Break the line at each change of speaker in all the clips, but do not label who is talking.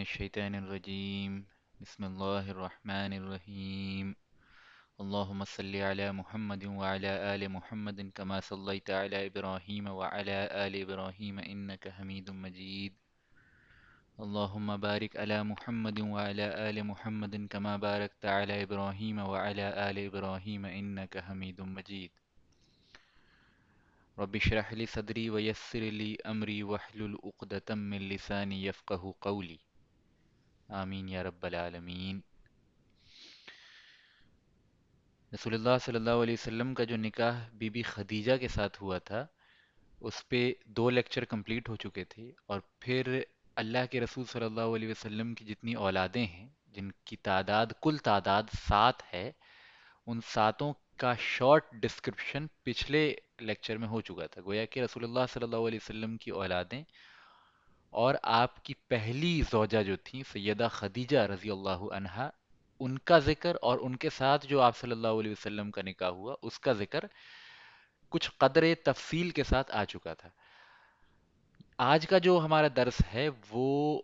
الشيطان الرجيم. بسم الله الرحمن الرحيم. اللهم صل على محمد وعلى آل محمد كما صليت على إبراهيم وعلى آل إبراهيم إنك حميد مجيد. اللهم بارك على محمد وعلى آل محمد كما باركت على إبراهيم وعلى آل إبراهيم إنك حميد مجيد. رب اشرح لي صدري ويسر لي أمري واحلل عقدة من لساني يفقه قولي. آمین یا رب العالمین۔ رسول اللہ صلی اللہ علیہ وسلم کا جو نکاح بی بی خدیجہ کے ساتھ ہوا تھا، اس پہ 2 لیکچر کمپلیٹ ہو چکے تھے، اور پھر اللہ کے رسول صلی اللہ علیہ وسلم کی جتنی اولادیں ہیں، جن کی کل تعداد 7 ہے، ان ساتوں کا شارٹ ڈسکرپشن پچھلے لیکچر میں ہو چکا تھا۔ گویا کہ رسول اللہ صلی اللہ علیہ وسلم کی اولادیں اور آپ کی پہلی زوجہ جو تھیں سیدہ خدیجہ رضی اللہ عنہا، ان کا ذکر اور ان کے ساتھ جو آپ صلی اللہ علیہ وسلم کا نکاح ہوا اس کا ذکر کچھ قدر تفصیل کے ساتھ آ چکا تھا۔ آج کا جو ہمارا درس ہے وہ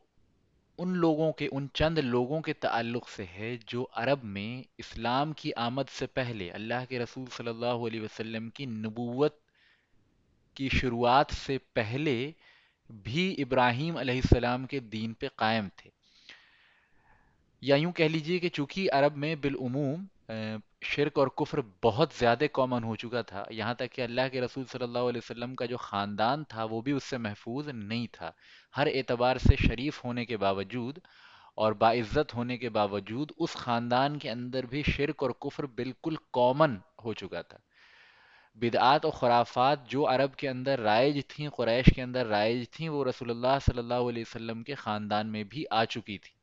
ان چند لوگوں کے تعلق سے ہے جو عرب میں اسلام کی آمد سے پہلے اللہ کے رسول صلی اللہ علیہ وسلم کی نبوت کی شروعات سے پہلے بھی ابراہیم علیہ السلام کے دین پہ قائم تھے، یا یوں کہہ لیجئے کہ چونکہ عرب میں بالعموم شرک اور کفر بہت زیادہ کامن ہو چکا تھا، یہاں تک کہ اللہ کے رسول صلی اللہ علیہ وسلم کا جو خاندان تھا وہ بھی اس سے محفوظ نہیں تھا۔ ہر اعتبار سے شریف ہونے کے باوجود اور باعزت ہونے کے باوجود اس خاندان کے اندر بھی شرک اور کفر بالکل کامن ہو چکا تھا۔ بدعات اور خرافات جو عرب کے اندر رائج تھیں، قریش کے اندر رائج تھیں، وہ رسول اللہ صلی اللہ علیہ وسلم کے خاندان میں بھی آ چکی تھی۔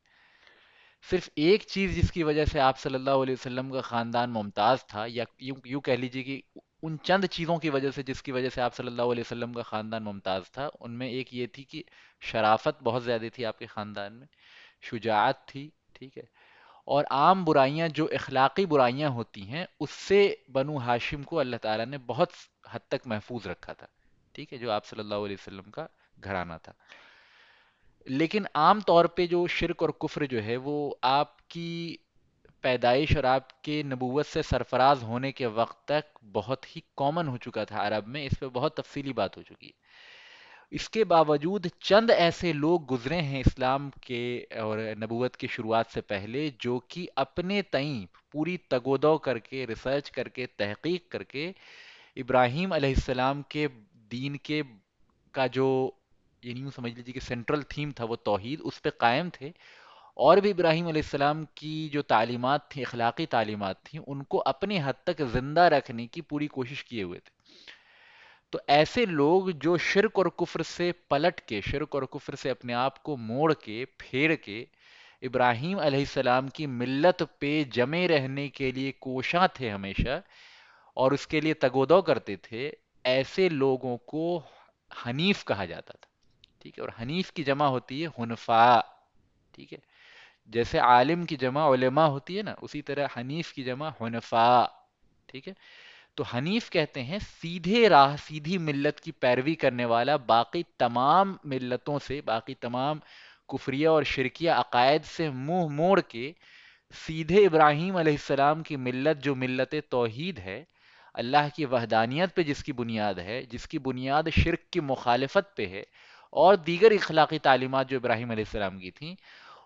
صرف ایک چیز جس کی وجہ سے آپ صلی اللہ علیہ وسلم کا خاندان ممتاز تھا، یا یوں کہہ لیجیے کہ ان چند چیزوں کی وجہ سے جس کی وجہ سے آپ صلی اللہ علیہ وسلم کا خاندان ممتاز تھا، ان میں ایک یہ تھی کہ شرافت بہت زیادہ تھی آپ کے خاندان میں، شجاعت تھی، ٹھیک ہے، اور عام برائیاں جو اخلاقی برائیاں ہوتی ہیں اس سے بنو ہاشم کو اللہ تعالیٰ نے بہت حد تک محفوظ رکھا تھا، ٹھیک ہے، جو آپ صلی اللہ علیہ وسلم کا گھرانہ تھا۔ لیکن عام طور پہ جو شرک اور کفر جو ہے وہ آپ کی پیدائش اور آپ کے نبوت سے سرفراز ہونے کے وقت تک بہت ہی کامن ہو چکا تھا عرب میں، اس پہ بہت تفصیلی بات ہو چکی ہے۔ اس کے باوجود چند ایسے لوگ گزرے ہیں اسلام کے اور نبوت کی شروعات سے پہلے جو کہ اپنے تئیں پوری تگودو کر کے، ریسرچ کر کے، تحقیق کر کے ابراہیم علیہ السلام کے دین کے کا جو، یعنی یوں سمجھ لیجیے کہ سینٹرل تھیم تھا وہ توحید، اس پہ قائم تھے، اور بھی ابراہیم علیہ السلام کی جو تعلیمات تھیں، اخلاقی تعلیمات تھیں، ان کو اپنے حد تک زندہ رکھنے کی پوری کوشش کیے ہوئے تھے۔ تو ایسے لوگ جو شرک اور کفر سے پلٹ کے، شرک اور کفر سے اپنے آپ کو موڑ کے پھیر کے ابراہیم علیہ السلام کی ملت پہ جمے رہنے کے لیے کوشاں تھے ہمیشہ، اور اس کے لیے تگودو کرتے تھے، ایسے لوگوں کو حنیف کہا جاتا تھا، ٹھیک ہے، اور حنیف کی جمع ہوتی ہے حنفاء، ٹھیک ہے، جیسے عالم کی جمع علماء ہوتی ہے نا، اسی طرح حنیف کی جمع حنفاء، ٹھیک ہے۔ تو حنیف کہتے ہیں سیدھے راہ، سیدھی ملت کی پیروی کرنے والا، باقی تمام ملتوں سے، باقی تمام کفریہ اور شرکیہ عقائد سے منہ موڑ کے سیدھے ابراہیم علیہ السلام کی ملت جو ملت توحید ہے، اللہ کی وحدانیت پہ جس کی بنیاد ہے، جس کی بنیاد شرک کی مخالفت پہ ہے، اور دیگر اخلاقی تعلیمات جو ابراہیم علیہ السلام کی تھیں،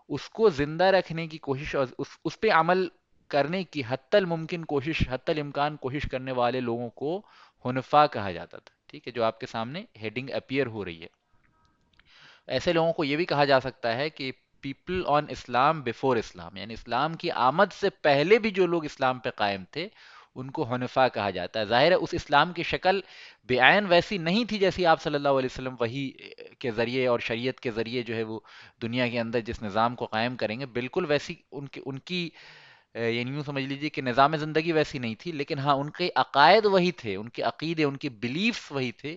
اس کو زندہ رکھنے کی کوشش اور اس پہ عمل کرنے کی حتی الممکن کوشش، حتی الامکان کوشش کرنے والے لوگوں کو حنفاء کہا جاتا تھا، ٹھیک ہے، جو آپ کے سامنے ہیڈنگ اپیئر ہو رہی ہے۔ ایسے لوگوں کو یہ بھی کہا جا سکتا ہے کہ پیپل آن اسلام بیفور اسلام، یعنی اسلام کی آمد سے پہلے بھی جو لوگ اسلام پہ قائم تھے ان کو حنفاء کہا جاتا ہے۔ ظاہر ہے اس اسلام کی شکل بعین ویسی نہیں تھی جیسی آپ صلی اللہ علیہ وسلم وحی کے ذریعے اور شریعت کے ذریعے جو ہے وہ دنیا کے اندر جس نظام کو قائم کریں گے، بالکل ویسی ان کی یعنی یوں سمجھ لیجیے کہ نظام زندگی ویسی نہیں تھی، لیکن ہاں ان کے عقائد وہی تھے، ان کے عقیدے، ان کے بلیفز وہی تھے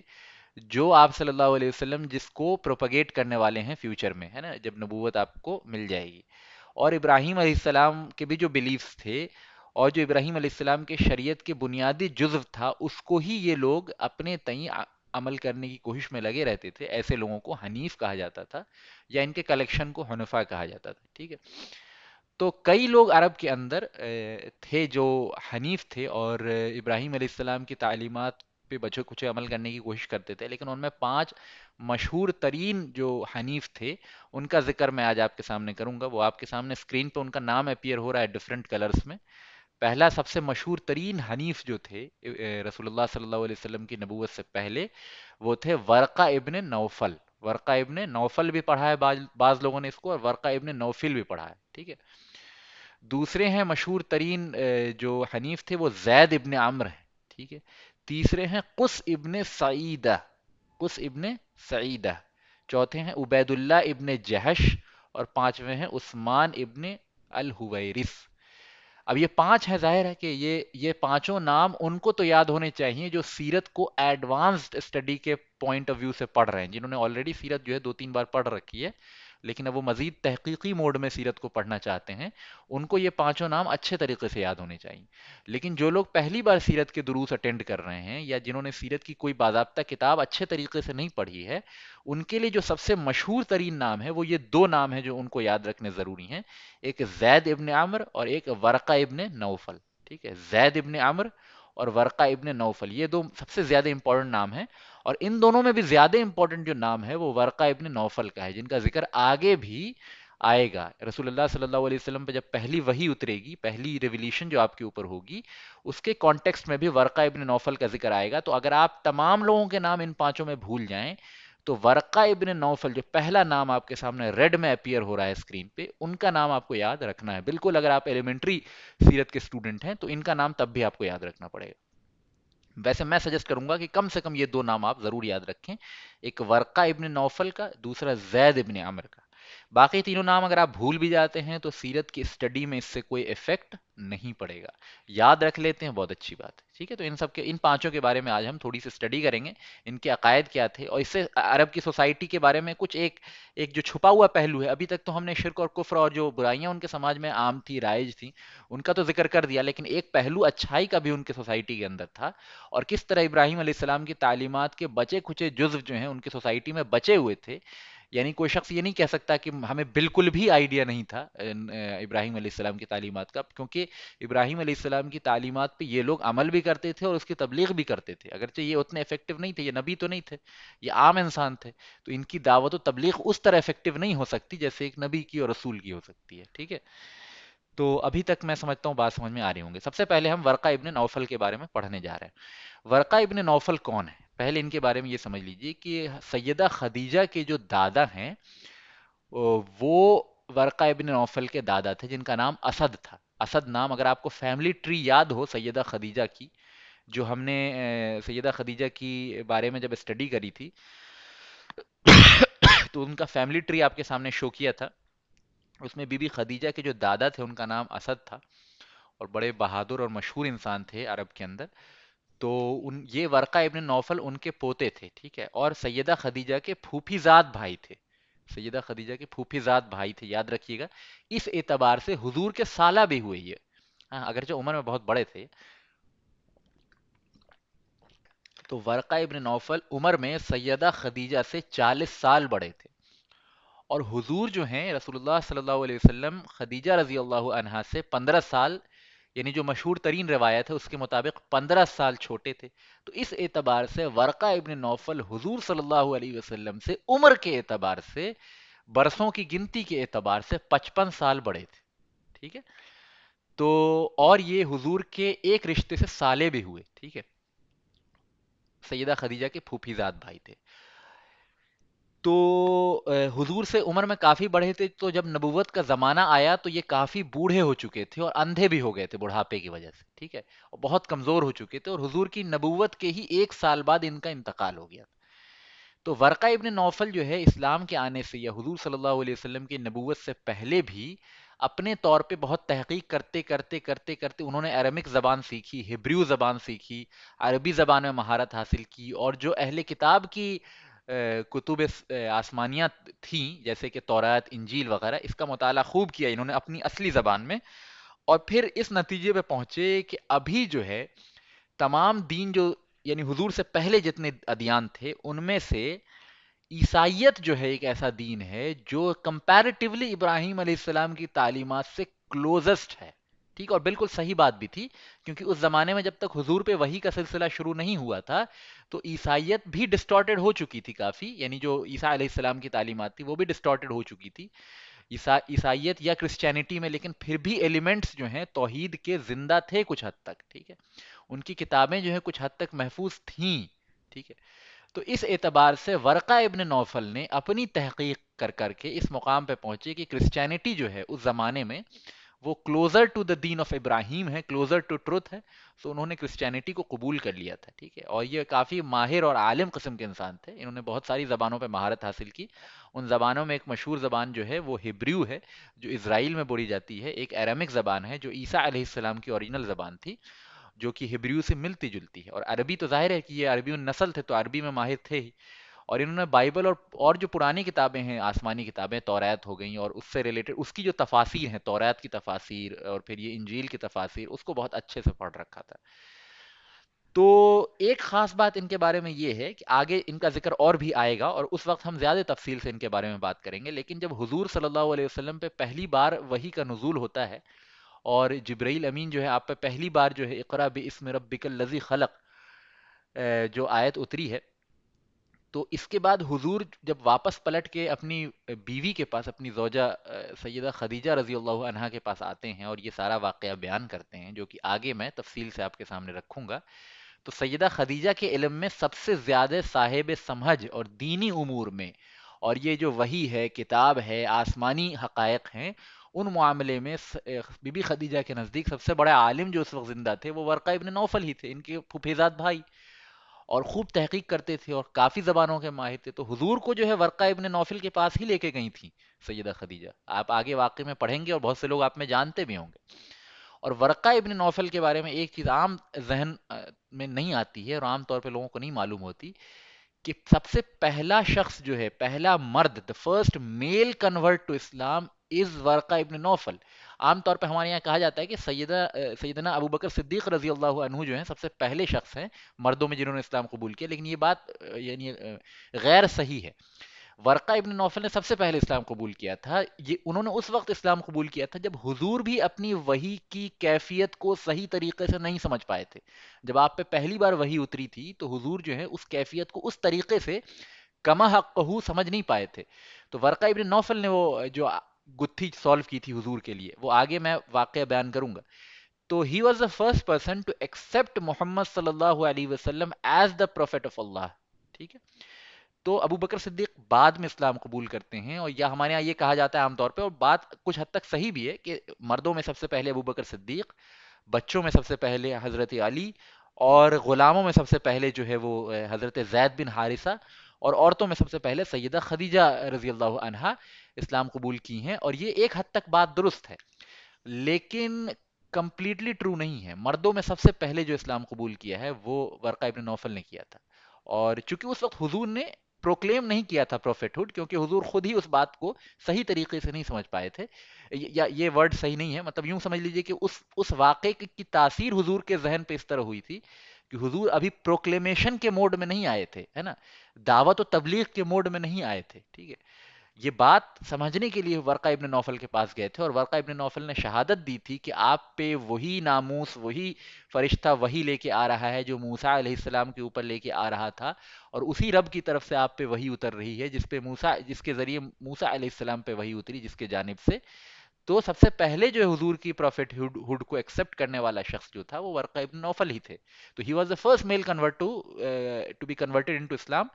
جو آپ صلی اللہ علیہ وسلم جس کو پروپگیٹ کرنے والے ہیں فیوچر میں، ہے نا، جب نبوت آپ کو مل جائے گی۔ اور ابراہیم علیہ السلام کے بھی جو بلیفز تھے، اور جو ابراہیم علیہ السلام کے شریعت کے بنیادی جزو تھا، اس کو ہی یہ لوگ اپنے تئیں عمل کرنے کی کوشش میں لگے رہتے تھے، ایسے لوگوں کو حنیف کہا جاتا تھا، یا ان کے کلیکشن کو حنفا کہا جاتا تھا، ٹھیک ہے؟ تو کئی لوگ عرب کے اندر تھے جو حنیف تھے، اور ابراہیم علیہ السلام کی تعلیمات پہ بچے کچے عمل کرنے کی کوشش کرتے تھے، لیکن ان میں 5 مشہور ترین جو حنیف تھے ان کا ذکر میں آج آپ کے سامنے کروں گا۔ وہ آپ کے سامنے اسکرین پہ ان کا نام اپیئر ہو رہا ہے ڈفرینٹ کلرز میں۔ پہلا سب سے مشہور ترین حنیف جو تھے رسول اللہ صلی اللہ علیہ وسلم کی نبوت سے پہلے، وہ تھے ورقہ ابن نوفل۔ ورقہ ابن نوفل بھی پڑھا ہے بعض لوگوں نے اس کو، اور ورقہ ابن نوفل بھی پڑھا ہے، ٹھیک ہے؟ دوسرے ہیں مشہور ترین جو حنیف تھے، وہ زید ابن عمرو ہیں، ٹھیک ہے؟ تیسرے ہیں قس ابن سعیدہ، قس ابن سعیدہ۔ چوتھے ہیں عبید اللہ ابن جہش، اور پانچویں ہیں عثمان ابن الحویرث۔ اب یہ 5 ہیں، ظاہر ہے کہ یہ پانچوں نام ان کو تو یاد ہونے چاہیے جو سیرت کو ایڈوانسڈ اسٹڈی کے پوائنٹ آف ویو سے پڑھ رہے ہیں، جنہوں نے آلریڈی سیرت جو ہے 2 3 بار پڑھ رکھی ہے، لیکن اب وہ مزید تحقیقی موڈ میں سیرت کو پڑھنا چاہتے ہیں، ان کو یہ پانچوں نام اچھے طریقے سے یاد ہونے چاہیے۔ لیکن جو لوگ پہلی بار سیرت کے دروس اٹینڈ کر رہے ہیں، یا جنہوں نے سیرت کی کوئی باضابطہ کتاب اچھے طریقے سے نہیں پڑھی ہے، ان کے لیے جو سب سے مشہور ترین نام ہے وہ یہ 2 نام ہیں جو ان کو یاد رکھنے ضروری ہیں، ایک زید ابن عمر اور ایک ورقہ ابن نوفل، ٹھیک ہے؟ زید ابن عمر اور ورقہ ابن نوفل، یہ 2 سب سے زیادہ امپورٹنٹ نام ہیں، اور ان دونوں میں بھی زیادہ امپورٹنٹ جو نام ہے وہ ورقہ ابن نوفل کا ہے، جن کا ذکر آگے بھی آئے گا۔ رسول اللہ صلی اللہ علیہ وسلم پہ جب پہلی وحی اترے گی، پہلی ریویلیشن جو آپ کے اوپر ہوگی، اس کے کانٹیکسٹ میں بھی ورقہ ابن نوفل کا ذکر آئے گا۔ تو اگر آپ تمام لوگوں کے نام ان پانچوں میں بھول جائیں، تو ورقہ ابن نوفل جو پہلا نام آپ کے سامنے ریڈ میں اپیئر ہو رہا ہے اسکرین پہ، ان کا نام آپ کو یاد رکھنا ہے۔ بالکل اگر آپ ایلیمنٹری سیرت کے اسٹوڈنٹ ہیں تو ان کا نام تب بھی آپ کو یاد رکھنا پڑے گا۔ ویسے میں سجیسٹ کروں گا کہ کم سے کم یہ 2 نام آپ ضرور یاد رکھیں، ایک ورقہ ابن نوفل کا، دوسرا زید ابن عمر کا۔ باقی تینوں نام اگر آپ بھول بھی جاتے ہیں تو سیرت کی اسٹڈی میں اس سے کوئی افیکٹ نہیں پڑے گا، یاد رکھ لیتے ہیں بہت اچھی بات ہے، ٹھیک ہے؟ تو ان پانچوں کے بارے میں آج ہم تھوڑی سی اسٹڈی کریں گے، ان کے عقائد کیا تھے، اور اس سے عرب کی سوسائٹی کے بارے میں کچھ ایک جو چھپا ہوا پہلو ہے۔ ابھی تک تو ہم نے شرک اور کفر اور جو برائیاں ان کے سماج میں عام تھی، رائج تھی، ان کا تو ذکر کر دیا، لیکن ایک پہلو اچھائی کا بھی ان کے سوسائٹی کے اندر تھا، اور کس طرح ابراہیم علیہ السلام کی تعلیمات کے بچے کھچے جزو جو ہیں ان کی سوسائٹی میں بچے ہوئے تھے۔ یعنی کوئی شخص یہ نہیں کہہ سکتا کہ ہمیں بالکل بھی آئیڈیا نہیں تھا ابراہیم علیہ السلام کی تعلیمات کا، کیونکہ ابراہیم علیہ السلام کی تعلیمات پہ یہ لوگ عمل بھی کرتے تھے اور اس کی تبلیغ بھی کرتے تھے، اگرچہ یہ اتنے افیکٹو نہیں تھے، یہ نبی تو نہیں تھے، یہ عام انسان تھے، تو ان کی دعوت و تبلیغ اس طرح افیکٹو نہیں ہو سکتی جیسے ایک نبی کی اور رسول کی ہو سکتی ہے، ٹھیک ہے؟ تو ابھی تک میں سمجھتا ہوں بات سمجھ میں آ رہی ہوں گے۔ سب سے پہلے ہم ورقہ ابن نوفل کے بارے میں پڑھنے جا رہے ہیں۔ ورقہ ابن نوفل کون ہے؟ پہلے ان کے بارے میں یہ سمجھ لیجئے کہ سیدہ خدیجہ کے جو دادا ہیں، وہ ورقہ ابن نوفل کے دادا تھے، جن کا نام اسد تھا۔ اسد نام اگر آپ کو فیملی ٹری یاد ہو سیدہ خدیجہ کی، جو ہم نے سیدہ خدیجہ کی بارے میں جب اسٹڈی کری تھی تو ان کا فیملی ٹری آپ کے سامنے شو کیا تھا، اس میں بی بی خدیجہ کے جو دادا تھے ان کا نام اسد تھا، اور بڑے بہادر اور مشہور انسان تھے عرب کے اندر۔ تو یہ ورقہ ابن نوفل ان کے پوتے تھے، ٹھیک ہے؟ اور سیدہ خدیجہ کے پھوپھی زاد بھائی تھے، سیدہ خدیجہ کے پھوپھی زاد بھائی تھے، یاد رکھیے گا۔ اس اعتبار سے حضور کے سالہ بھی ہوئے یہ، ہاں، اگرچہ عمر میں بہت بڑے تھے۔ تو ورقہ ابن نوفل عمر میں سیدہ خدیجہ سے 40 سال بڑے تھے، اور حضور جو ہیں رسول اللہ صلی اللہ علیہ وسلم خدیجہ رضی اللہ عنہا سے 15 سال، یعنی جو مشہور ترین روایت ہے اس کے مطابق 15 سال چھوٹے تھے۔ تو اس اعتبار سے ورقہ ابن نوفل حضور صلی اللہ علیہ وسلم سے عمر کے اعتبار سے، برسوں کی گنتی کے اعتبار سے 55 سال بڑے تھے، ٹھیک ہے؟ تو اور یہ حضور کے ایک رشتے سے سالے بھی ہوئے، ٹھیک ہے؟ سیدہ خدیجہ کے پھوپھی زاد بھائی تھے۔ تو حضور سے عمر میں کافی بڑے تھے، تو جب نبوت کا زمانہ آیا تو یہ کافی بوڑھے ہو چکے تھے اور اندھے بھی ہو گئے تھے بڑھاپے کی وجہ سے، ٹھیک ہے؟ اور بہت کمزور ہو چکے تھے، اور حضور کی نبوت کے ہی 1 سال بعد ان کا انتقال ہو گیا تھا۔ تو ورقہ ابن نوفل جو ہے اسلام کے آنے سے یا حضور صلی اللہ علیہ وسلم کی نبوت سے پہلے بھی اپنے طور پہ بہت تحقیق کرتے کرتے کرتے کرتے انہوں نے عرمک زبان سیکھی، ہبریو زبان سیکھی، عربی زبان میں مہارت حاصل کی، اور جو اہل کتاب کی کتب آسمانیہ تھیں جیسے کہ تورات، انجیل وغیرہ، اس کا مطالعہ خوب کیا انہوں نے اپنی اصلی زبان میں، اور پھر اس نتیجے پہ پہنچے کہ ابھی جو ہے تمام دین جو یعنی حضور سے پہلے جتنے ادیان تھے ان میں سے عیسائیت جو ہے ایک ایسا دین ہے جو کمپیریٹیولی ابراہیم علیہ السلام کی تعلیمات سے کلوزسٹ ہے. ٹھیک، اور بالکل صحیح بات بھی تھی، کیونکہ اس زمانے میں جب تک حضور پہ وحی کا سلسلہ شروع نہیں ہوا تھا تو عیسائیت بھی ڈسٹارٹیڈ ہو چکی تھی کافی، یعنی جو عیسیٰ علیہ السلام کی تعلیمات تھی وہ بھی ڈسٹارٹیڈ ہو چکی تھی عیسائیت یا کرسچینٹی میں، لیکن پھر بھی ایلیمنٹس جو ہیں توحید کے زندہ تھے کچھ حد تک. ٹھیک ہے، ان کی کتابیں جو ہیں کچھ حد تک محفوظ تھیں. ٹھیک ہے، تو اس اعتبار سے ورقہ ابن نوفل نے اپنی تحقیق کر کر کے اس مقام پہ پہنچے کہ کرسچینٹی جو ہے اس زمانے میں وہ کلوزر ٹو دا دین آف ابراہیم ہے، کلوزر ٹو ٹروتھ ہے. سو انہوں نے کرسچینٹی کو قبول کر لیا تھا. ٹھیک ہے، اور یہ کافی ماہر اور عالم قسم کے انسان تھے، انہوں نے بہت ساری زبانوں پہ مہارت حاصل کی. ان زبانوں میں ایک مشہور زبان جو ہے وہ ہبریو ہے، جو اسرائیل میں بولی جاتی ہے. ایک ایرامک زبان ہے جو عیسیٰ علیہ السلام کی اوریجنل زبان تھی، جو کہ ہبریو سے ملتی جلتی ہے. اور عربی تو ظاہر ہے کہ یہ عربی نسل تھے تو عربی میں ماہر تھے ہی. اور انہوں نے بائبل اور جو پرانی کتابیں ہیں، آسمانی کتابیں، توریت ہو گئیں اور اس سے ریلیٹڈ اس کی جو تفاسیر ہیں، توریت کی تفاسیر اور پھر یہ انجیل کی تفاسیر، اس کو بہت اچھے سے پڑھ رکھا تھا. تو ایک خاص بات ان کے بارے میں یہ ہے کہ آگے ان کا ذکر اور بھی آئے گا اور اس وقت ہم زیادہ تفصیل سے ان کے بارے میں بات کریں گے. لیکن جب حضور صلی اللہ علیہ وسلم پہ پہلی بار وحی کا نزول ہوتا ہے اور جبرائیل امین جو ہے آپ پہ پہلی بار جو ہے اقرا باسم ربک الذی خلق جو آیت اتری ہے، تو اس کے بعد حضور جب واپس پلٹ کے اپنی بیوی کے پاس، اپنی زوجہ سیدہ خدیجہ رضی اللہ عنہا کے پاس آتے ہیں اور یہ سارا واقعہ بیان کرتے ہیں جو کہ آگے میں تفصیل سے آپ کے سامنے رکھوں گا. تو سیدہ خدیجہ کے علم میں سب سے زیادہ صاحب سمجھ اور دینی امور میں، اور یہ جو وحی ہے، کتاب ہے، آسمانی حقائق ہیں، ان معاملے میں بی بی خدیجہ کے نزدیک سب سے بڑے عالم جو اس وقت زندہ تھے وہ ورقہ ابن نوفل ہی تھے، ان کے پھوپھیزاد بھائی، اور خوب تحقیق کرتے تھے اور کافی زبانوں کے ماہر تھے. تو حضور کو جو ہے ورقہ ابن نوفل کے پاس ہی لے کے گئی تھیں سیدہ خدیجہ. آپ آگے واقعے میں پڑھیں گے اور بہت سے لوگ آپ میں جانتے بھی ہوں گے. اور ورقہ ابن نوفل کے بارے میں ایک چیز عام ذہن میں نہیں آتی ہے اور عام طور پہ لوگوں کو نہیں معلوم ہوتی کہ سب سے پہلا شخص جو ہے، پہلا مرد، the first male convert to Islam is Waraqah ابن نوفل. عام طور پہ ہمارے یہاں کہا جاتا ہے کہ سیدنا ابو بکر صدیق رضی اللہ عنہ جو ہیں سب سے پہلے شخص ہیں مردوں میں جنہوں نے اسلام قبول کیا، لیکن یہ بات یعنی غیر صحیح ہے. ورقہ ابن نوفل نے سب سے پہلے اسلام قبول کیا تھا. یہ انہوں نے اس وقت اسلام قبول کیا تھا جب حضور بھی اپنی وحی کی کیفیت کو صحیح طریقے سے نہیں سمجھ پائے تھے. جب آپ پہ پہلی بار وحی اتری تھی تو حضور جو ہے اس کیفیت کو اس طریقے سے کما حق سمجھ نہیں پائے تھے. تو ورقہ ابن نوفل نے وہ جو گتھی سالو کی تھی حضور کے لیے، وہ آگے میں واقعہ بیان کروں گا. تو he was the first person to accept Muhammad صلی اللہ علیہ وسلم as the prophet of Allah. ٹھیک ہے، تو ابو بکر صدیق بعد میں اسلام قبول کرتے ہیں، اور یا ہمارے یہاں یہ کہا جاتا ہے عام طور پہ، اور بات کچھ حد تک صحیح بھی ہے، کہ مردوں میں سب سے پہلے ابو بکر صدیق، بچوں میں سب سے پہلے حضرت علی، اور غلاموں میں سب سے پہلے جو ہے وہ حضرت زید بن حارثہ، اور عورتوں میں سب سے پہلے سیدہ خدیجہ رضی اللہ عنہا اسلام قبول کی ہیں. اور یہ ایک حد تک بات درست ہے، لیکن کمپلیٹلی ٹرو نہیں ہے. مردوں میں سب سے پہلے جو اسلام قبول کیا ہے وہ ورقہ ابن نوفل نے کیا تھا. اور چونکہ اس وقت حضور نے پروکلیم نہیں کیا تھا پروفیٹ ہوڈ، کیونکہ حضور خود ہی اس بات کو صحیح طریقے سے نہیں سمجھ پائے تھے، یا یہ ورڈ صحیح نہیں ہے، مطلب یوں سمجھ لیجئے کہ اس واقعے کی تاثیر حضور کے ذہن پہ اس طرح ہوئی تھی کہ حضور ابھی پروکلیمیشن کے موڈ میں نہیں آئے تھے، ہے نا، دعوت و تبلیغ کے موڈ میں نہیں آئے تھے. ٹھیک ہے، یہ بات سمجھنے کے لیے ورقہ ابن نوفل کے پاس گئے تھے، اور ورقہ ابن نوفل نے شہادت دی تھی کہ آپ پہ وہی ناموس، وہی فرشتہ وہی لے کے آ رہا ہے جو موسیٰ علیہ السلام کے اوپر لے کے آ رہا تھا، اور اسی رب کی طرف سے آپ پہ وہی اتر رہی ہے جس کے ذریعے موسیٰ علیہ السلام پہ وہی اتری، جس کے جانب سے. تو سب سے پہلے جو حضور کی پروفیٹ ہوڈ کو ایکسپٹ کرنے والا شخص جو تھا وہ ورقہ ابن نوفل ہی تھے. تو he was the first male convert to be converted into Islam.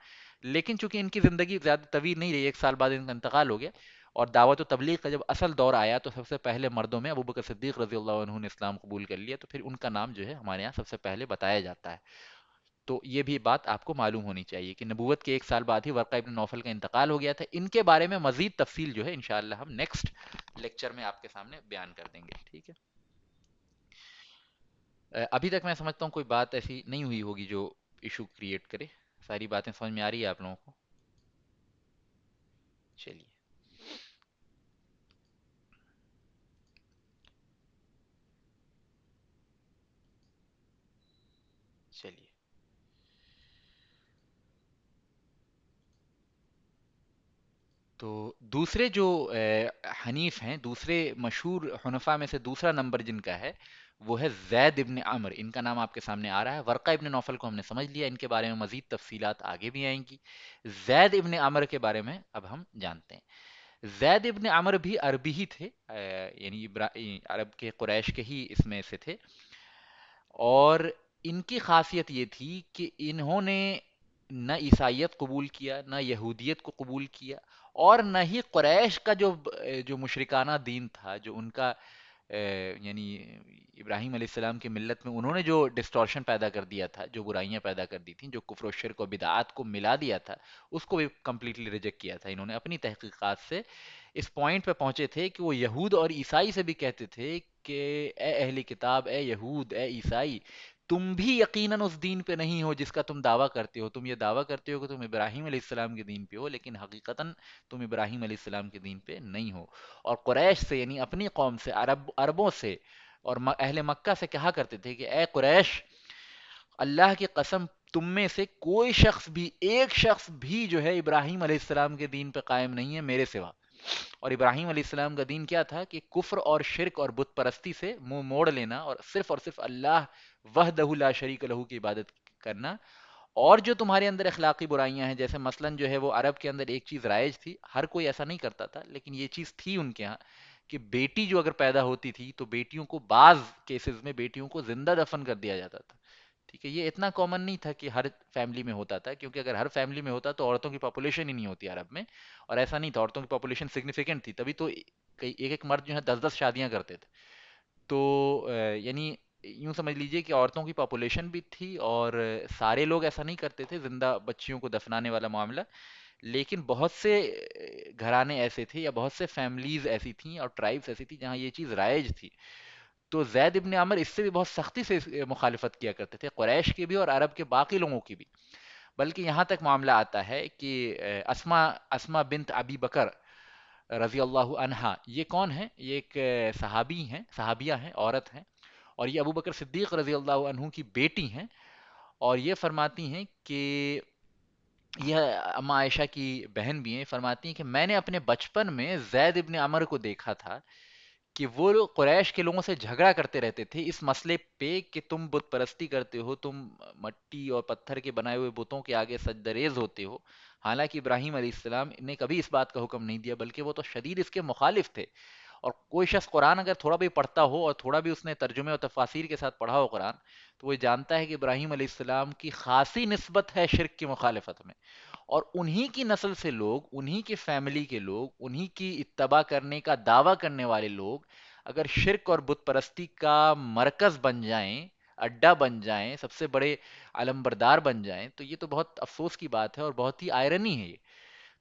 لیکن چونکہ ان کی زندگی زیادہ طویل نہیں رہی، ایک سال بعد ان کا انتقال ہو گیا، اور دعوت و تبلیغ کا جب اصل دور آیا تو سب سے پہلے مردوں میں ابو بکر صدیق رضی اللہ عنہ نے اسلام قبول کر لیا. تو پھر ان کا نام جو ہے ہمارے یہاں سب سے پہلے بتایا جاتا ہے. تو یہ بھی بات آپ کو معلوم ہونی چاہیے کہ نبوت کے ایک سال بعد ہی ورقہ ابن نوفل کا انتقال ہو گیا تھا. ان کے بارے میں مزید تفصیل جو ہے انشاءاللہ ہم نیکسٹ لیکچر میں آپ کے سامنے بیان کر دیں گے. ٹھیک ہے، ابھی تک میں سمجھتا ہوں کوئی بات ایسی نہیں ہوئی ہوگی جو ایشو کریٹ کرے. ساری باتیں سمجھ میں آ رہی ہے آپ لوگوں کو؟ چلیے، چلیے تو دوسرے جو حنیف ہیں، دوسرے مشہور حنفاء میں سے دوسرا نمبر جن کا ہے وہ ہے زید ابن عمر. ان کا نام آپ کے سامنے آ رہا ہے. ورقہ ابن نوفل کو ہم نے سمجھ لیا، ان کے بارے میں مزید تفصیلات آگے بھی آئیں گی. زید ابن عمر کے بارے میں اب ہم جانتے ہیں. زید ابن عمر بھی عربی ہی تھے، یعنی عرب کے قریش کے ہی اس میں سے تھے. اور ان کی خاصیت یہ تھی کہ انہوں نے نہ عیسائیت قبول کیا، نہ یہودیت کو قبول کیا، اور نہ ہی قریش کا جو مشرکانہ دین تھا، جو ان کا یعنی ابراہیم علیہ السلام کی ملت میں انہوں نے جو ڈسٹورشن پیدا کر دیا تھا، جو برائیاں پیدا کر دی تھیں، جو کفر و شرک و بدعات کو ملا دیا تھا، اس کو بھی کمپلیٹلی ریجیکٹ کیا تھا. انہوں نے اپنی تحقیقات سے اس پوائنٹ پہ پہنچے تھے کہ وہ یہود اور عیسائی سے بھی کہتے تھے کہ اے اہل کتاب، اے یہود، اے عیسائی، تم بھی یقیناً اس دین پہ نہیں ہو جس کا تم دعویٰ کرتے ہو. تم یہ دعویٰ کرتے ہو کہ تم ابراہیم علیہ السلام کے دین پہ ہو، لیکن حقیقتاً تم ابراہیم علیہ السلام کے دین پہ نہیں ہو. اور قریش سے، یعنی اپنی قوم سے، عربوں سے اور اہل مکہ سے کہا کرتے تھے کہ اے قریش، اللہ کی قسم، تم میں سے کوئی شخص بھی، ایک شخص بھی جو ہے ابراہیم علیہ السلام کے دین پہ قائم نہیں ہے میرے سوا. اور ابراہیم علیہ السلام کا دین کیا تھا؟ کہ کفر اور شرک اور بت پرستی سے منہ موڑ لینا اور صرف اللہ وحدہ لا شریک لہ کی عبادت کرنا. اور جو تمہارے اندر اخلاقی برائیاں ہیں، جیسے مثلا جو ہے وہ عرب کے اندر ایک چیز رائج تھی، ہر کوئی ایسا نہیں کرتا تھا لیکن یہ چیز تھی ان کے ہاں، کہ بیٹی جو اگر پیدا ہوتی تھی تو بیٹیوں کو، بعض کیسز میں بیٹیوں کو زندہ دفن کر دیا جاتا تھا. ٹھیک ہے، یہ اتنا کامن نہیں تھا کہ ہر فیملی میں ہوتا تھا، کیونکہ اگر ہر فیملی میں ہوتا تو عورتوں کی پاپولیشن ہی نہیں ہوتی عرب میں. اور ایسا نہیں تھا، عورتوں کی پاپولیشن سگنیفیکنٹ تھی، تبھی تو ایک ایک مرد جو ہے 10 10 شادیاں کرتے تھے. تو یعنی یوں سمجھ لیجئے کہ عورتوں کی پاپولیشن بھی تھی، اور سارے لوگ ایسا نہیں کرتے تھے زندہ بچیوں کو دفنانے والا معاملہ. لیکن بہت سے گھرانے ایسے تھے، یا بہت سے فیملیز ایسی تھیں اور ٹرائبس ایسی تھی جہاں یہ چیز رائج تھی. تو زید ابن عمر اس سے بھی بہت سختی سے مخالفت کیا کرتے تھے، قریش کی بھی اور عرب کے باقی لوگوں کی بھی. بلکہ یہاں تک معاملہ آتا ہے کہ اسما بنت ابی بکر رضی اللہ عنہا، یہ کون ہیں؟ یہ ایک صحابی ہیں، صحابیہ ہیں، عورت ہیں. اور یہ ابو بکر صدیق رضی اللہ عنہ کی بیٹی ہیں. اور یہ فرماتی ہیں کہ یہ اما عائشہ کی بہن بھی ہیں، فرماتی ہیں کہ میں نے اپنے بچپن میں زید ابن عمر کو دیکھا تھا کہ وہ لوگ قریش کے لوگوں سے جھگڑا کرتے رہتے تھے اس مسئلے پہ کہ تم بت پرستی کرتے ہو، تم مٹی اور پتھر کے بنائے ہوئے بتوں کے آگے سجدریز ہوتے ہو. حالانکہ ابراہیم علیہ السلام نے کبھی اس بات کا حکم نہیں دیا، بلکہ وہ تو شدید اس کے مخالف تھے. اور کوئی شخص قرآن اگر تھوڑا بھی پڑھتا ہو اور تھوڑا بھی اس نے ترجمے اور تفاسیر کے ساتھ پڑھا ہو قرآن، تو وہ جانتا ہے کہ ابراہیم علیہ السلام کی خاصی نسبت ہے شرک کی مخالفت میں. اور انہی کی نسل سے لوگ، انہی کی فیملی کے لوگ، انہی کی اتباع کرنے کا دعویٰ کرنے والے لوگ اگر شرک اور بت پرستی کا مرکز بن جائیں، اڈا بن جائیں، سب سے بڑے علم بردار بن جائیں، تو یہ تو بہت افسوس کی بات ہے اور بہت ہی آئرنی ہے یہ.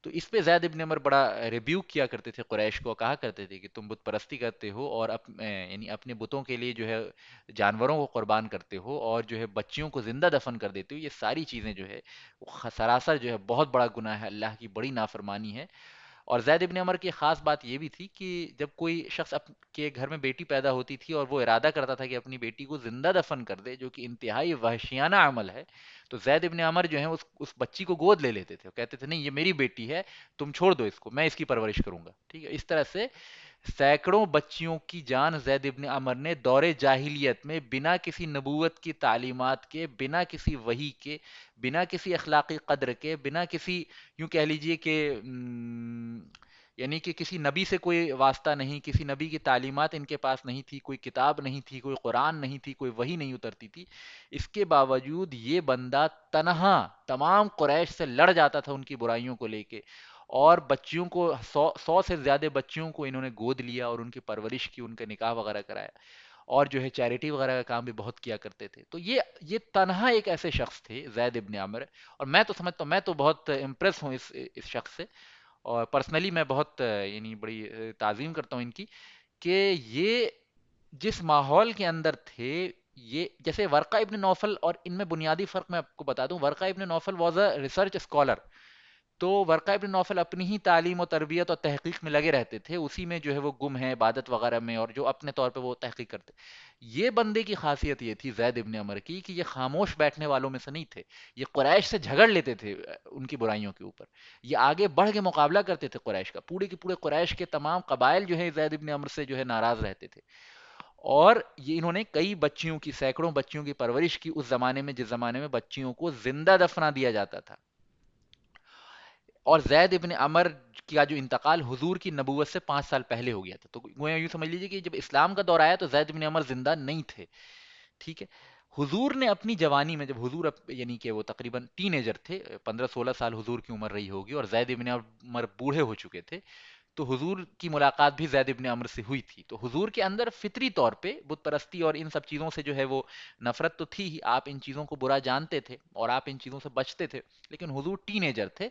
تو اس پہ زید ابن عمر بڑا ریبیوک کیا کرتے تھے قریش کو، کہا کرتے تھے کہ تم بت پرستی کرتے ہو اور یعنی اپنے بتوں کے لیے جو ہے جانوروں کو قربان کرتے ہو، اور جو ہے بچیوں کو زندہ دفن کر دیتے ہو. یہ ساری چیزیں جو ہے وہ سراسر جو ہے بہت بڑا گناہ ہے، اللہ کی بڑی نافرمانی ہے. اور زید ابن عمر کی خاص بات یہ بھی تھی کہ جب کوئی شخص کے گھر میں بیٹی پیدا ہوتی تھی اور وہ ارادہ کرتا تھا کہ اپنی بیٹی کو زندہ دفن کر دے، جو کہ انتہائی وحشیانہ عمل ہے، تو زید ابن عمر جو ہیں اس بچی کو گود لے لیتے تھے، وہ کہتے تھے نہیں، یہ میری بیٹی ہے، تم چھوڑ دو اس کو، میں اس کی پرورش کروں گا. ٹھیک ہے، اس طرح سے سینکڑوں بچیوں کی جان زید ابن عمر نے دور جاہلیت میں بنا کسی نبوت کی تعلیمات کے، بنا کسی وحی کے، بنا کسی اخلاقی قدر کے، بنا کسی، یوں کہہ لیجئے کہ یعنی کہ کسی نبی سے کوئی واسطہ نہیں، کسی نبی کی تعلیمات ان کے پاس نہیں تھی، کوئی کتاب نہیں تھی، کوئی قرآن نہیں تھی، کوئی وحی نہیں اترتی تھی. اس کے باوجود یہ بندہ تنہا تمام قریش سے لڑ جاتا تھا ان کی برائیوں کو لے کے. اور بچیوں کو، 100 سے زیادہ بچیوں کو انہوں نے گود لیا اور ان کی پرورش کی، ان کا نکاح وغیرہ کرایا. اور جو ہے چیریٹی وغیرہ کا کام بھی بہت کیا کرتے تھے. تو یہ تنہا ایک ایسے شخص تھے زید ابن عمر. اور میں تو سمجھتا ہوں، میں تو بہت امپریس ہوں اس شخص سے. اور پرسنلی میں بہت یعنی بڑی تعظیم کرتا ہوں ان کی، کہ یہ جس ماحول کے اندر تھے، یہ جیسے ورقہ ابن نوفل، اور ان میں بنیادی فرق میں آپ کو بتا دوں، ورقہ ابن نوفل واز اے ریسرچ اسکالر. تو ورقہ ابن نوفل اپنی ہی تعلیم و تربیت اور تحقیق میں لگے رہتے تھے، اسی میں جو ہے وہ گم ہیں عبادت وغیرہ میں، اور جو اپنے طور پہ وہ تحقیق کرتے. یہ بندے کی خاصیت یہ تھی زید ابن عمر کی کہ یہ خاموش بیٹھنے والوں میں سے نہیں تھے. یہ قریش سے جھگڑ لیتے تھے ان کی برائیوں کے اوپر. یہ آگے بڑھ کے مقابلہ کرتے تھے قریش کا، پورے کے پورے قریش کے تمام قبائل جو ہے زید ابن عمر سے جو ہے ناراض رہتے تھے. اور یہ انہوں نے کئی بچیوں کی، سینکڑوں بچیوں کی پرورش کی اس زمانے میں، جس زمانے میں بچیوں کو زندہ دفنا دیا جاتا تھا. اور زید ابن عمر کا جو انتقال حضور کی نبوت سے 5 سال پہلے ہو گیا تھا. تو گویا یوں سمجھ لیجیے کہ جب اسلام کا دور آیا تو زید ابن عمر زندہ نہیں تھے. ٹھیک ہے. حضور نے اپنی جوانی میں، جب حضور یعنی کہ وہ تقریباً ٹین ایجر تھے، 15-16 سال حضور کی عمر رہی ہوگی، اور زید ابن عمر بوڑھے ہو چکے تھے، تو حضور کی ملاقات بھی زید ابن عمر سے ہوئی تھی. تو حضور کے اندر فطری طور پہ بت پرستی اور ان سب چیزوں سے جو ہے وہ نفرت تو تھی ہی. آپ ان چیزوں کو برا جانتے تھے اور آپ ان چیزوں سے بچتے تھے، لیکن حضور ٹین ایجر تھے.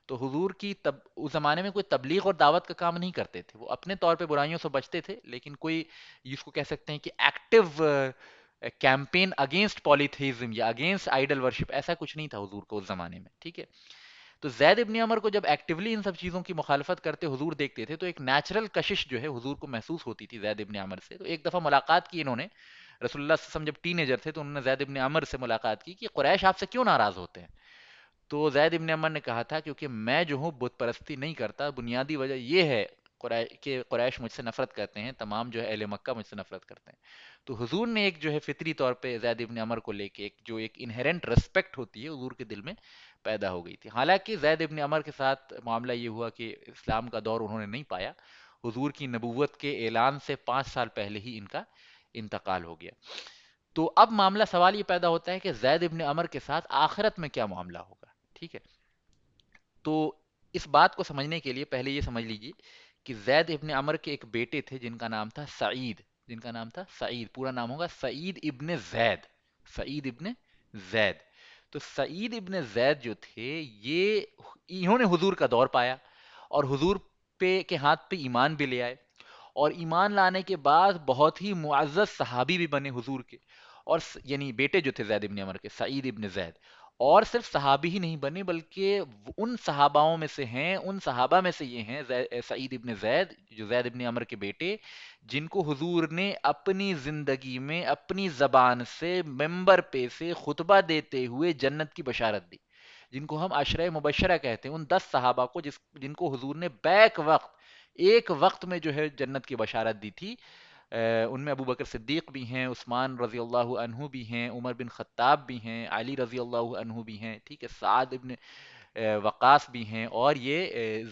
تو حضور کی اس زمانے میں کوئی تبلیغ اور دعوت کا کام نہیں کرتے تھے. وہ اپنے طور پہ برائیوں سے بچتے تھے، لیکن کوئی جس کو کہہ سکتے ہیں کہ ایکٹیو کیمپین اگینسٹ پالیتھیزم یا اگینسٹ آئیڈل ورشپ، ایسا کچھ نہیں تھا حضور کو اس زمانے میں. ٹھیک ہے. تو زید ابن عمر کو جب ایکٹیولی ان سب چیزوں کی مخالفت کرتے حضور دیکھتے تھے، تو ایک نیچرل کشش جو ہے حضور کو محسوس ہوتی تھی زید ابن عمر سے. تو ایک دفعہ ملاقات کی انہوں نے، رسول اللہ صلی اللہ علیہ وسلم جب ٹین ایجر تھے تو انہوں نے زید ابن عمر سے ملاقات کی کہ قریش آپ سے کیوں ناراض ہوتے ہیں. تو زید ابن عمر نے کہا تھا کیونکہ میں جو ہوں بت پرستی نہیں کرتا، بنیادی وجہ یہ ہے کہ قریش مجھ سے نفرت کرتے ہیں، تمام جو ہے اہل مکہ مجھ سے نفرت کرتے ہیں. تو حضور نے ایک جو ہے فطری طور پہ زید ابن عمر کو لے کے ایک انہرنٹ ریسپیکٹ ہوتی ہے حضور کے دل میں پیدا ہو گئی تھی. حالانکہ زید ابن عمر کے ساتھ معاملہ یہ ہوا کہ اسلام کا دور انہوں نے نہیں پایا. حضور کی نبوت کے اعلان سے 5 سال پہلے ہی ان کا انتقال ہو گیا. تو اب معاملہ، سوال یہ پیدا ہوتا ہے کہ زید ابن عمر کے ساتھ آخرت میں کیا معاملہ ہوگا. ٹھیک ہے. تو اس بات کو سمجھنے کے لیے پہلے یہ سمجھ لیجیے کہ زید ابن عمر کے ایک بیٹے تھے جن کا نام تھا سعید. جن کا نام تھا سعید، پورا نام ہوگا سعید ابن زید. سعید ابن زید. تو سعید ابن زید جو تھے، یہ انہوں نے حضور کا دور پایا، اور حضور کے ہاتھ پہ ایمان بھی لے آئے، اور ایمان لانے کے بعد بہت ہی معزز صحابی بھی بنے حضور کے. اور یعنی بیٹے جو تھے زید ابن عمر کے، سعید ابن زید. اور صرف صحابی ہی نہیں بنے بلکہ ان صحاباؤں میں سے ہیں، ان صحابہ میں سے یہ ہیں سعید ابن زید جو زید ابن عمر کے بیٹے، جن کو حضور نے اپنی زندگی میں اپنی زبان سے ممبر پہ سے خطبہ دیتے ہوئے جنت کی بشارت دی. جن کو ہم عشرہ مبشرہ کہتے ہیں، ان 10 صحابہ کو جن کو حضور نے بیک وقت، ایک وقت میں جو ہے جنت کی بشارت دی تھی. ان میں ابو بکر صدیق بھی ہیں، عثمان رضی اللہ عنہ بھی ہیں، عمر بن خطاب بھی ہیں، علی رضی اللہ عنہ بھی ہیں. ٹھیک ہے. سعد ابن وقاص بھی ہیں، اور یہ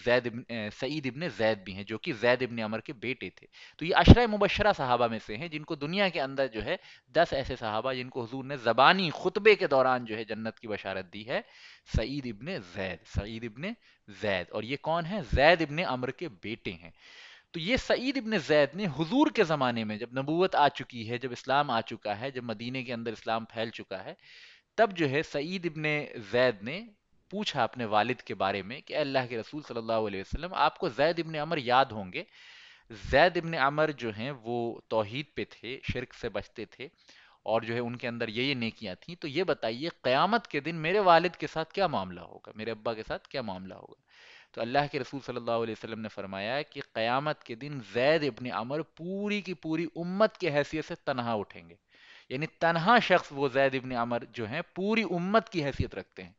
سعید ابن زید بھی ہیں جو کہ زید ابن عمر کے بیٹے تھے. تو یہ عشرہ مبشرہ صحابہ میں سے ہیں جن کو دنیا کے اندر جو ہے 10 ایسے صحابہ جن کو حضور نے زبانی خطبے کے دوران جو ہے جنت کی بشارت دی ہے. سعید ابن زید، سعید ابن زید. اور یہ کون ہیں؟ زید ابن عمر کے بیٹے ہیں. تو یہ سعید ابن زید نے حضور کے زمانے میں، جب نبوت آ چکی ہے، جب اسلام آ چکا ہے، جب مدینے کے اندر اسلام پھیل چکا ہے، تب جو ہے سعید ابن زید نے پوچھا اپنے والد کے بارے میں کہ اے اللہ کے رسول صلی اللہ علیہ وسلم، آپ کو زید ابن عمر یاد ہوں گے. زید ابن عمر جو ہیں وہ توحید پہ تھے، شرک سے بچتے تھے، اور جو ہے ان کے اندر یہ نیکیاں تھیں. تو یہ بتائیے قیامت کے دن میرے والد کے ساتھ کیا معاملہ ہوگا، میرے ابا کے ساتھ کیا معاملہ ہوگا. تو اللہ کے رسول صلی اللہ علیہ وسلم نے فرمایا کہ قیامت کے دن زید ابن عمر پوری کی پوری امت کی حیثیت سے تنہا اٹھیں گے. یعنی تنہا شخص وہ زید ابن عمر جو ہیں پوری امت کی حیثیت رکھتے ہیں.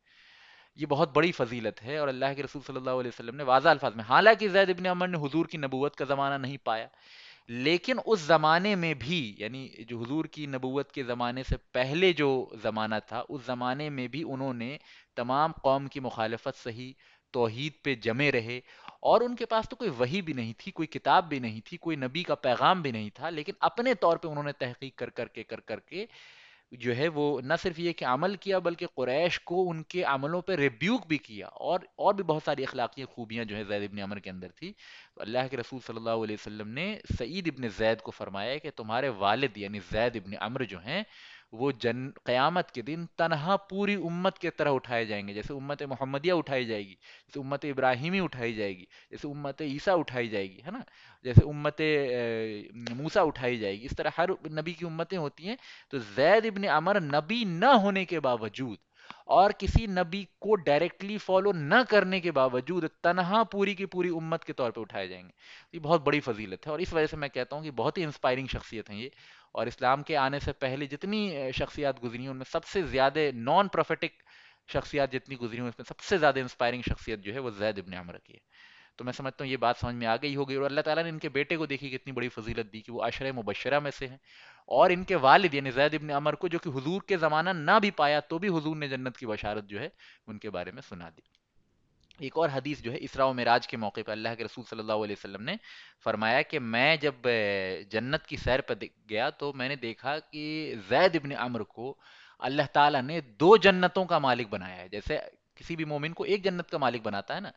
یہ بہت بڑی فضیلت ہے، اور اللہ کے رسول صلی اللہ علیہ وسلم نے واضح الفاظ میں، حالانکہ زید ابن عمر نے حضور کی نبوت کا زمانہ نہیں پایا، لیکن اس زمانے میں بھی، یعنی جو حضور کی نبوت کے زمانے سے پہلے جو زمانہ تھا، اس زمانے میں بھی انہوں نے تمام قوم کی مخالفت سہی، توحید پہ جمے رہے. اور ان کے پاس تو کوئی وحی بھی نہیں تھی، کوئی کتاب بھی نہیں تھی، کوئی نبی کا پیغام بھی نہیں تھا، لیکن اپنے طور پہ انہوں نے تحقیق کر کر کے جو ہے وہ نہ صرف یہ کہ عمل کیا، بلکہ قریش کو ان کے عملوں پہ ریبیوک بھی کیا، اور بھی بہت ساری اخلاقی خوبیاں جو ہے زید ابن عمر کے اندر تھی. تو اللہ کے رسول صلی اللہ علیہ وسلم نے سعید ابن زید کو فرمایا کہ تمہارے والد یعنی زید ابن عمر جو ہیں وہ قیامت کے دن تنہا پوری امت کے طرح اٹھائے جائیں گے، جیسے امت محمدیہ اٹھائی جائے گی، جیسے امت ابراہیمی اٹھائی جائے گی، جیسے امت عیسیٰ اٹھائی جائے گی، ہے نا، جیسے امت موسیٰ اٹھائی جائے گی. اس طرح ہر نبی کی امتیں ہوتی ہیں. تو زید ابن عمر نبی نہ ہونے کے باوجود اور کسی نبی کو ڈائریکٹلی فالو نہ کرنے کے باوجود تنہا پوری کی پوری امت کے طور پہ اٹھائے جائیں گے. یہ بہت بڑی فضیلت ہے، اور اس وجہ سے میں کہتا ہوں کہ بہت ہی انسپائرنگ شخصیت ہیں یہ. اور اسلام کے آنے سے پہلے جتنی شخصیات گزری ہیں ان میں سب سے زیادہ نان پروفیٹک شخصیات جتنی گزری ہیں اس میں سب سے زیادہ انسپائرنگ شخصیت جو ہے وہ زید ابن عمرو کی ہے. تو میں سمجھتا ہوں یہ بات سمجھ میں آ گئی ہوگی. اور اللہ تعالیٰ نے ان کے بیٹے کو دیکھی کتنی بڑی فضیلت دی کہ وہ عشرہ مبشرہ میں سے ہیں، اور ان کے والد یعنی زید ابن عمر کو، جو کہ حضور کے زمانہ نہ بھی پایا تو بھی حضور نے جنت کی بشارت جو ہے ان کے بارے میں سنا دی. ایک اور حدیث جو ہے اسراء و معراج کے موقع پہ اللہ کے رسول صلی اللہ علیہ وسلم نے فرمایا کہ میں جب جنت کی سیر پر گیا تو میں نے دیکھا کہ زید ابن عمرو کو اللہ تعالیٰ نے دو جنتوں کا مالک بنایا ہے. جیسے کسی بھی مومن کو ایک جنت کا مالک بناتا ہے نا،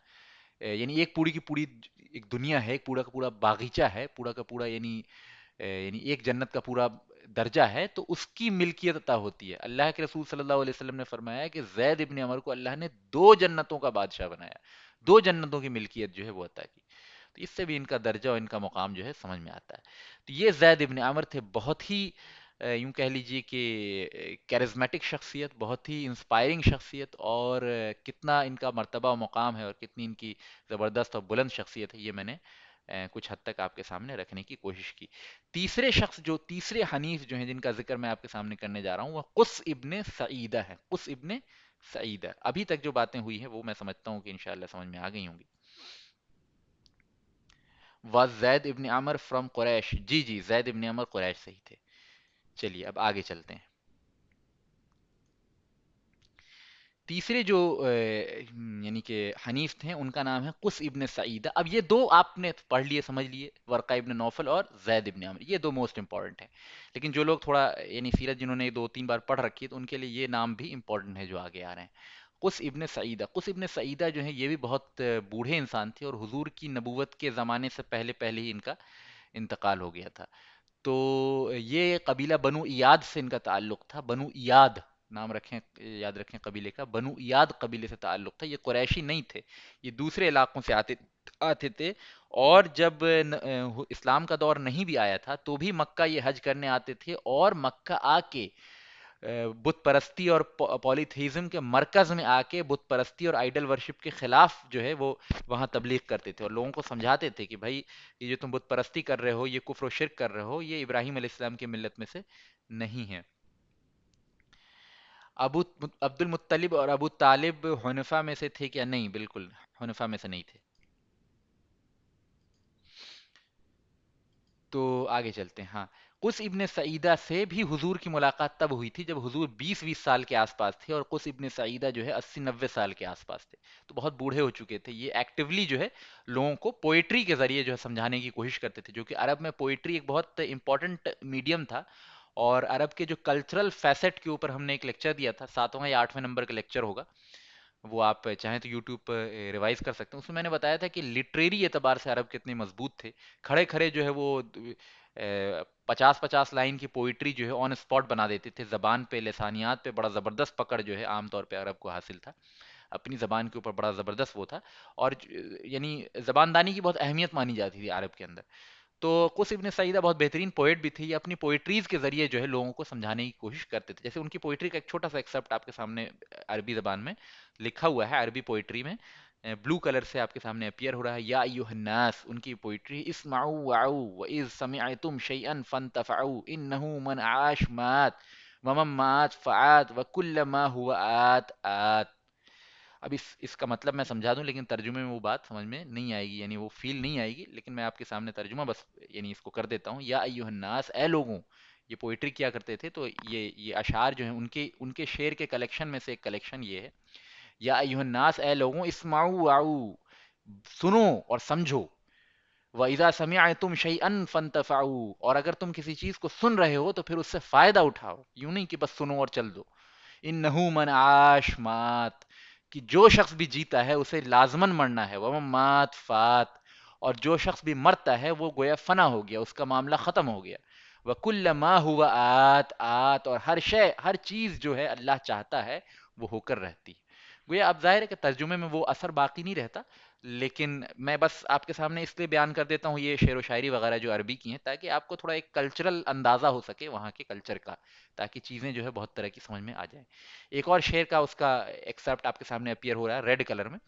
یعنی ایک پوری کی پوری ایک دنیا ہے، ایک پورا کا پورا باغیچہ ہے، پورا کا پورا یعنی ایک جنت کا پورا درجہ ہے، تو اس کی ملکیت عطا ہوتی ہے. اللہ کے رسول صلی اللہ علیہ وسلم نے فرمایا کہ زید ابن عمر کو اللہ نے دو جنتوں کا بادشاہ بنایا، دو جنتوں کی ملکیت جو ہے وہ عطا کی. تو اس سے بھی ان کا درجہ اور ان کا مقام جو ہے سمجھ میں آتا ہے. تو یہ زید ابن عمر تھے، بہت ہی یوں کہہ لیجئے کہ کیرزمیٹک شخصیت، بہت ہی انسپائرنگ شخصیت، اور کتنا ان کا مرتبہ و مقام ہے اور کتنی ان کی زبردست اور بلند شخصیت ہے، یہ میں نے کچھ حد تک آپ کے سامنے رکھنے کی کوشش کی. تیسرے شخص جو تیسرے حنیف جو ہیں جن کا ذکر میں آپ کے سامنے کرنے جا رہا ہوں وہ قس ابن سعیدہ ہے. قس ابن سعیدہ، ابھی تک جو باتیں ہوئی ہیں وہ میں سمجھتا ہوں کہ انشاءاللہ سمجھ میں آ گئی ہوں گی. واز زید ابن عمر فرام قریش، جی جی زید ابن عمر قریش سے ہی تھے. چلیے اب آگے چلتے ہیں. تیسرے جو یعنی کہ حنیف تھے ان کا نام ہے قس ابن سعیدہ. اب یہ دو آپ نے پڑھ لیے سمجھ لیے، ورقہ ابن نوفل اور زید ابن عمر، یہ دو موسٹ امپورٹنٹ ہیں. لیکن جو لوگ تھوڑا یعنی سیرت جنہوں نے دو تین بار پڑھ رکھی ہے تو ان کے لیے یہ نام بھی امپورٹنٹ ہے جو آگے آ رہے ہیں. قس ابن سعیدہ، قس ابن سعیدہ جو ہیں یہ بھی بہت بوڑھے انسان تھے، اور حضور کی نبوت کے زمانے سے پہلے پہلے ہی ان کا انتقال ہو گیا تھا. تو یہ قبیلہ بنو ایاد سے ان کا تعلق تھا. بنو ایاد نام رکھیں، یاد رکھیں قبیلے کا، بنو ایاد قبیلے سے تعلق تھا. یہ قریشی نہیں تھے، یہ دوسرے علاقوں سے آتے تھے. اور جب اسلام کا دور نہیں بھی آیا تھا تو بھی مکہ یہ حج کرنے آتے تھے، اور مکہ آ کے بت پرستی اور پولیتھیزم کے مرکز میں آ کے بت پرستی اور آئیڈل ورشپ کے خلاف جو ہے وہ وہاں تبلیغ کرتے تھے، اور لوگوں کو سمجھاتے تھے کہ بھائی یہ جو تم بت پرستی کر رہے ہو، یہ کفر و شرک کر رہے ہو، یہ ابراہیم علیہ السلام کی ملت میں سے نہیں ہے. ابو عبد المطلب اور ابو طالب حنفا میں سے تھے کیا؟ نہیں، بالکل حنفا میں سے نہیں تھے. تو آگے چلتے ہیں. ہاں، قس ابن سعیدہ سے بھی حضور کی ملاقات تب ہوئی تھی جب حضور 20 سال کے آس پاس تھے، اور قس ابن سعیدہ جو ہے 80 90 سال کے آس پاس تھے. تو بہت بوڑھے ہو چکے تھے. یہ ایکٹیولی جو ہے لوگوں کو پوئٹری کے ذریعے جو ہے سمجھانے کی کوشش کرتے تھے، جو کہ عرب میں پوئٹری ایک بہت امپورٹنٹ میڈیم تھا. اور عرب کے جو کلچرل فیسٹ کے اوپر ہم نے ایک لیکچر دیا تھا، 7واں یا 8ویں نمبر کا لیکچر ہوگا، وہ آپ چاہیں تو یوٹیوب پر ریوائز کر سکتے ہیں. اس میں میں نے بتایا تھا کہ لٹریری اعتبار سے عرب کتنے مضبوط تھے. کھڑے کھڑے جو ہے وہ 50 50 لائن کی پوئٹری جو ہے آن اسپاٹ بنا دیتے تھے. زبان پہ، لسانیات پہ بڑا زبردست پکڑ جو ہے عام طور پہ عرب کو حاصل تھا، اپنی زبان کے اوپر بڑا زبردست وہ تھا. اور یعنی زباندانی کی بہت اہمیت مانی جاتی تھی عرب کے اندر. تو قس ابن سعیدہ بہت بہترین پوئٹ بھی تھے. یہ اپنی پوئٹریز کے ذریعے جو ہے لوگوں کو سمجھانے کی کوشش کرتے تھے. جیسے ان کی پوئٹری کا ایک چھوٹا سا ایکسپٹ آپ کے سامنے عربی زبان میں لکھا ہوا ہے، عربی پوئٹری میں بلو کلر سے آپ کے سامنے اپیئر ہو رہا ہے. یا ایھا الناس، ان کی پوئٹری، اسمعوا وعوا واذ سمعتم شیئا فانتفعوا انه من عاش مات ومن مات فعات وكل ما هو آت آت. اب اس کا مطلب میں سمجھا دوں، لیکن ترجمے میں وہ بات سمجھ میں نہیں آئے گی، یعنی وہ فیل نہیں آئے گی. لیکن میں آپ کے سامنے ترجمہ بس یعنی اس کو کر دیتا ہوں. یا ایھا الناس، اے لوگوں. یہ پوئٹری کیا کرتے تھے، تو یہ اشعار جو ہیں ان کے شعر کے کلیکشن میں سے ایک کلیکشن یہ ہے. یا ایھا الناس، اے لوگوں، اسمعوا وعوا، سنو اور سمجھو. وَإِذَا سَمِعْتُمْ شَيْئًا فَانْتَفَعُوا، اور اگر تم کسی چیز کو سن رہے ہو تو پھر اس سے فائدہ اٹھاؤ، یوں نہیں کہ بس سنو اور چل دو. انہو من عاش مات، کہ جو شخص بھی جیتا ہے اسے لازمن مرنا ہے. ومن مات فات، اور جو شخص بھی مرتا ہے وہ گویا فنا ہو گیا، اس کا معاملہ ختم ہو گیا. وَكُلَّ مَا هُوَ آت آت، اور ہر شے، ہر چیز جو ہے اللہ چاہتا ہے وہ ہو کر رہتی ہے. گویا اب ظاہر ہے کہ ترجمے میں وہ اثر باقی نہیں رہتا، لیکن میں بس آپ کے سامنے اس لیے بیان کر دیتا ہوں یہ شعر و شاعری وغیرہ جو عربی کی ہیں، تاکہ آپ کو تھوڑا ایک کلچرل اندازہ ہو سکے وہاں کے کلچر کا، تاکہ چیزیں جو ہے بہت طرح کی سمجھ میں آ جائیں۔ ایک اور شعر کا اس کا ایکسرپٹ آپ کے سامنے اپیئر ہو رہا ہے ریڈ کلر میں،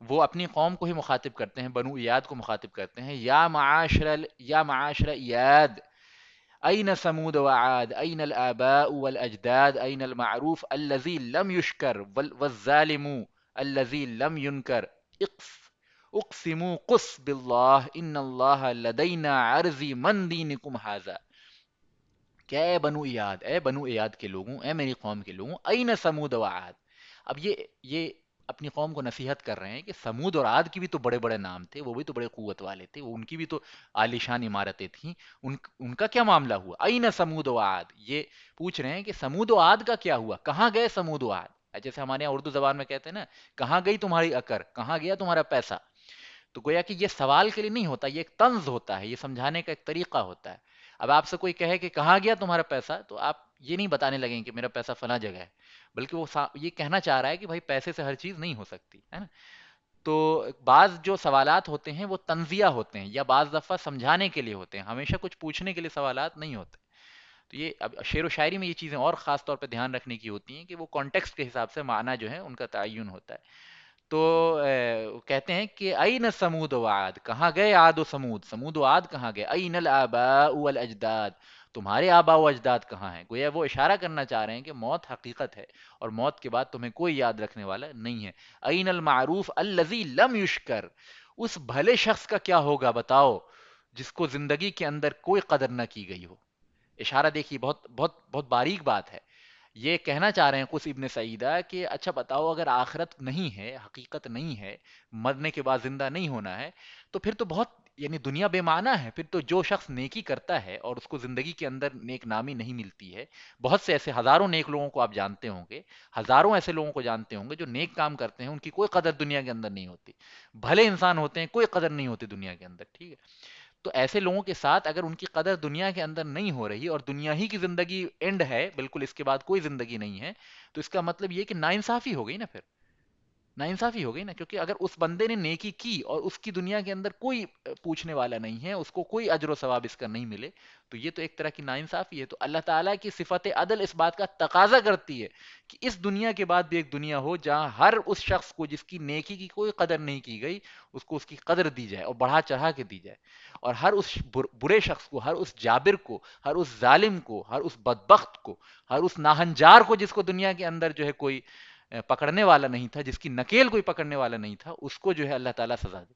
وہ اپنی قوم کو ہی مخاطب کرتے ہیں، بنو ایاد کو مخاطب کرتے ہیں، یا معاشر ایاد أين ثمود وعاد أين الآباء والأجداد أين المعروف الذي لم يشكر والظالم الذي لم ينكر اقسموا قس بالله إن الله لدينا عرضي من دينكم هذا، کہ اے بنو ایاد کے لوگوں، اے میری قوم کے لوگوں، این سمود و عاد۔ اب یہ اپنی قوم کو نصیحت کر رہے ہیں کہ سمود اور عاد کی بھی تو بڑے بڑے نام تھے، وہ بھی تو بڑے قوت والے تھے، وہ ان کی بھی تو عالیشان عمارتیں تھیں، ان کا کیا معاملہ ہوا؟ این سمود و عاد، یہ پوچھ رہے ہیں کہ سمود و عاد کا کیا ہوا، کہاں گئے سمود و عاد؟ جیسے ہمارے یہاں اردو زبان میں کہتے ہیں نا، کہاں گئی تمہاری اکر، کہاں گیا تمہارا پیسہ؟ تو گویا کہ یہ سوال کے لیے نہیں ہوتا، یہ ایک طنز ہوتا ہے، یہ سمجھانے کا ایک طریقہ ہوتا ہے۔ اب آپ سے کوئی کہے کہ کہاں گیا تمہارا پیسہ، تو آپ یہ نہیں بتانے لگیں کہ میرا پیسہ فلاں جگہ ہے، بلکہ وہ یہ کہنا چاہ رہا ہے کہ بھائی پیسے سے ہر چیز نہیں ہو سکتی ہے نا۔ تو بعض جو سوالات ہوتے ہیں وہ تنزیہ ہوتے ہیں، یا بعض دفعہ سمجھانے کے لیے ہوتے ہیں، ہمیشہ کچھ پوچھنے کے لیے سوالات نہیں ہوتے۔ تو یہ اب شعر و شاعری میں یہ چیزیں اور خاص طور پہ دھیان رکھنے کی ہوتی ہیں کہ وہ کانٹیکسٹ کے حساب سے معنی جو ہے ان کا تعین ہوتا ہے۔ تو کہتے ہیں کہ این سمود و عاد، کہاں گئے عاد و سمود، سمود و عاد کہاں گئے، این الآباء والاجداد، تمہارے آبا و اجداد کہاں ہیں؟ گویا وہ اشارہ کرنا چاہ رہے ہیں کہ موت حقیقت ہے، اور موت کے بعد تمہیں کوئی یاد رکھنے والا نہیں ہے۔ این المعروف الذی لم یشکر، اس بھلے شخص کا کیا ہوگا بتاؤ جس کو زندگی کے اندر کوئی قدر نہ کی گئی ہو۔ اشارہ دیکھیے، بہت بہت بہت باریک بات ہے۔ یہ کہنا چاہ رہے ہیں قس ابن سعیدہ کہ اچھا بتاؤ، اگر آخرت نہیں ہے، حقیقت نہیں ہے، مرنے کے بعد زندہ نہیں ہونا ہے، تو پھر تو بہت یعنی دنیا بے معنی ہے، پھر تو جو شخص نیکی کرتا ہے اور اس کو زندگی کے اندر نیک نامی نہیں ملتی ہے، بہت سے ایسے ہزاروں نیک لوگوں کو آپ جانتے ہوں گے، ہزاروں ایسے لوگوں کو جانتے ہوں گے جو نیک کام کرتے ہیں، ان کی کوئی قدر دنیا کے اندر نہیں ہوتی، بھلے انسان ہوتے ہیں، کوئی قدر نہیں ہوتی دنیا کے اندر، ٹھیک ہے؟ تو ایسے لوگوں کے ساتھ اگر ان کی قدر دنیا کے اندر نہیں ہو رہی اور دنیا ہی کی زندگی اینڈ ہے، بالکل اس کے بعد کوئی زندگی نہیں ہے، تو اس کا مطلب یہ کہ ناانصافی ہو گئی نا، پھر ناانصافی ہو گئی نا، کیونکہ اگر اس بندے نے نیکی کی اور اس کی دنیا کے اندر کوئی پوچھنے والا نہیں ہے، اس کو کوئی اجر و ثواب اس کا نہیں ملے، تو یہ تو ایک طرح کی ناانصافی ہے۔ تو اللہ تعالیٰ کی صفت عدل اس بات کا تقاضا کرتی ہے کہ اس دنیا کے بعد بھی ایک دنیا ہو جہاں ہر اس شخص کو جس کی نیکی کی کوئی قدر نہیں کی گئی، اس کو اس کی قدر دی جائے اور بڑھا چڑھا کے دی جائے، اور ہر اس برے شخص کو، ہر اس جابر کو، ہر اس ظالم کو، ہر اس بدبخت کو، ہر اس ناہنجار کو جس کو دنیا کے اندر جو ہے کوئی پکڑنے والا نہیں تھا، جس کی نکیل کوئی پکڑنے والا نہیں تھا، اس کو جو ہے اللہ تعالیٰ سزا دے۔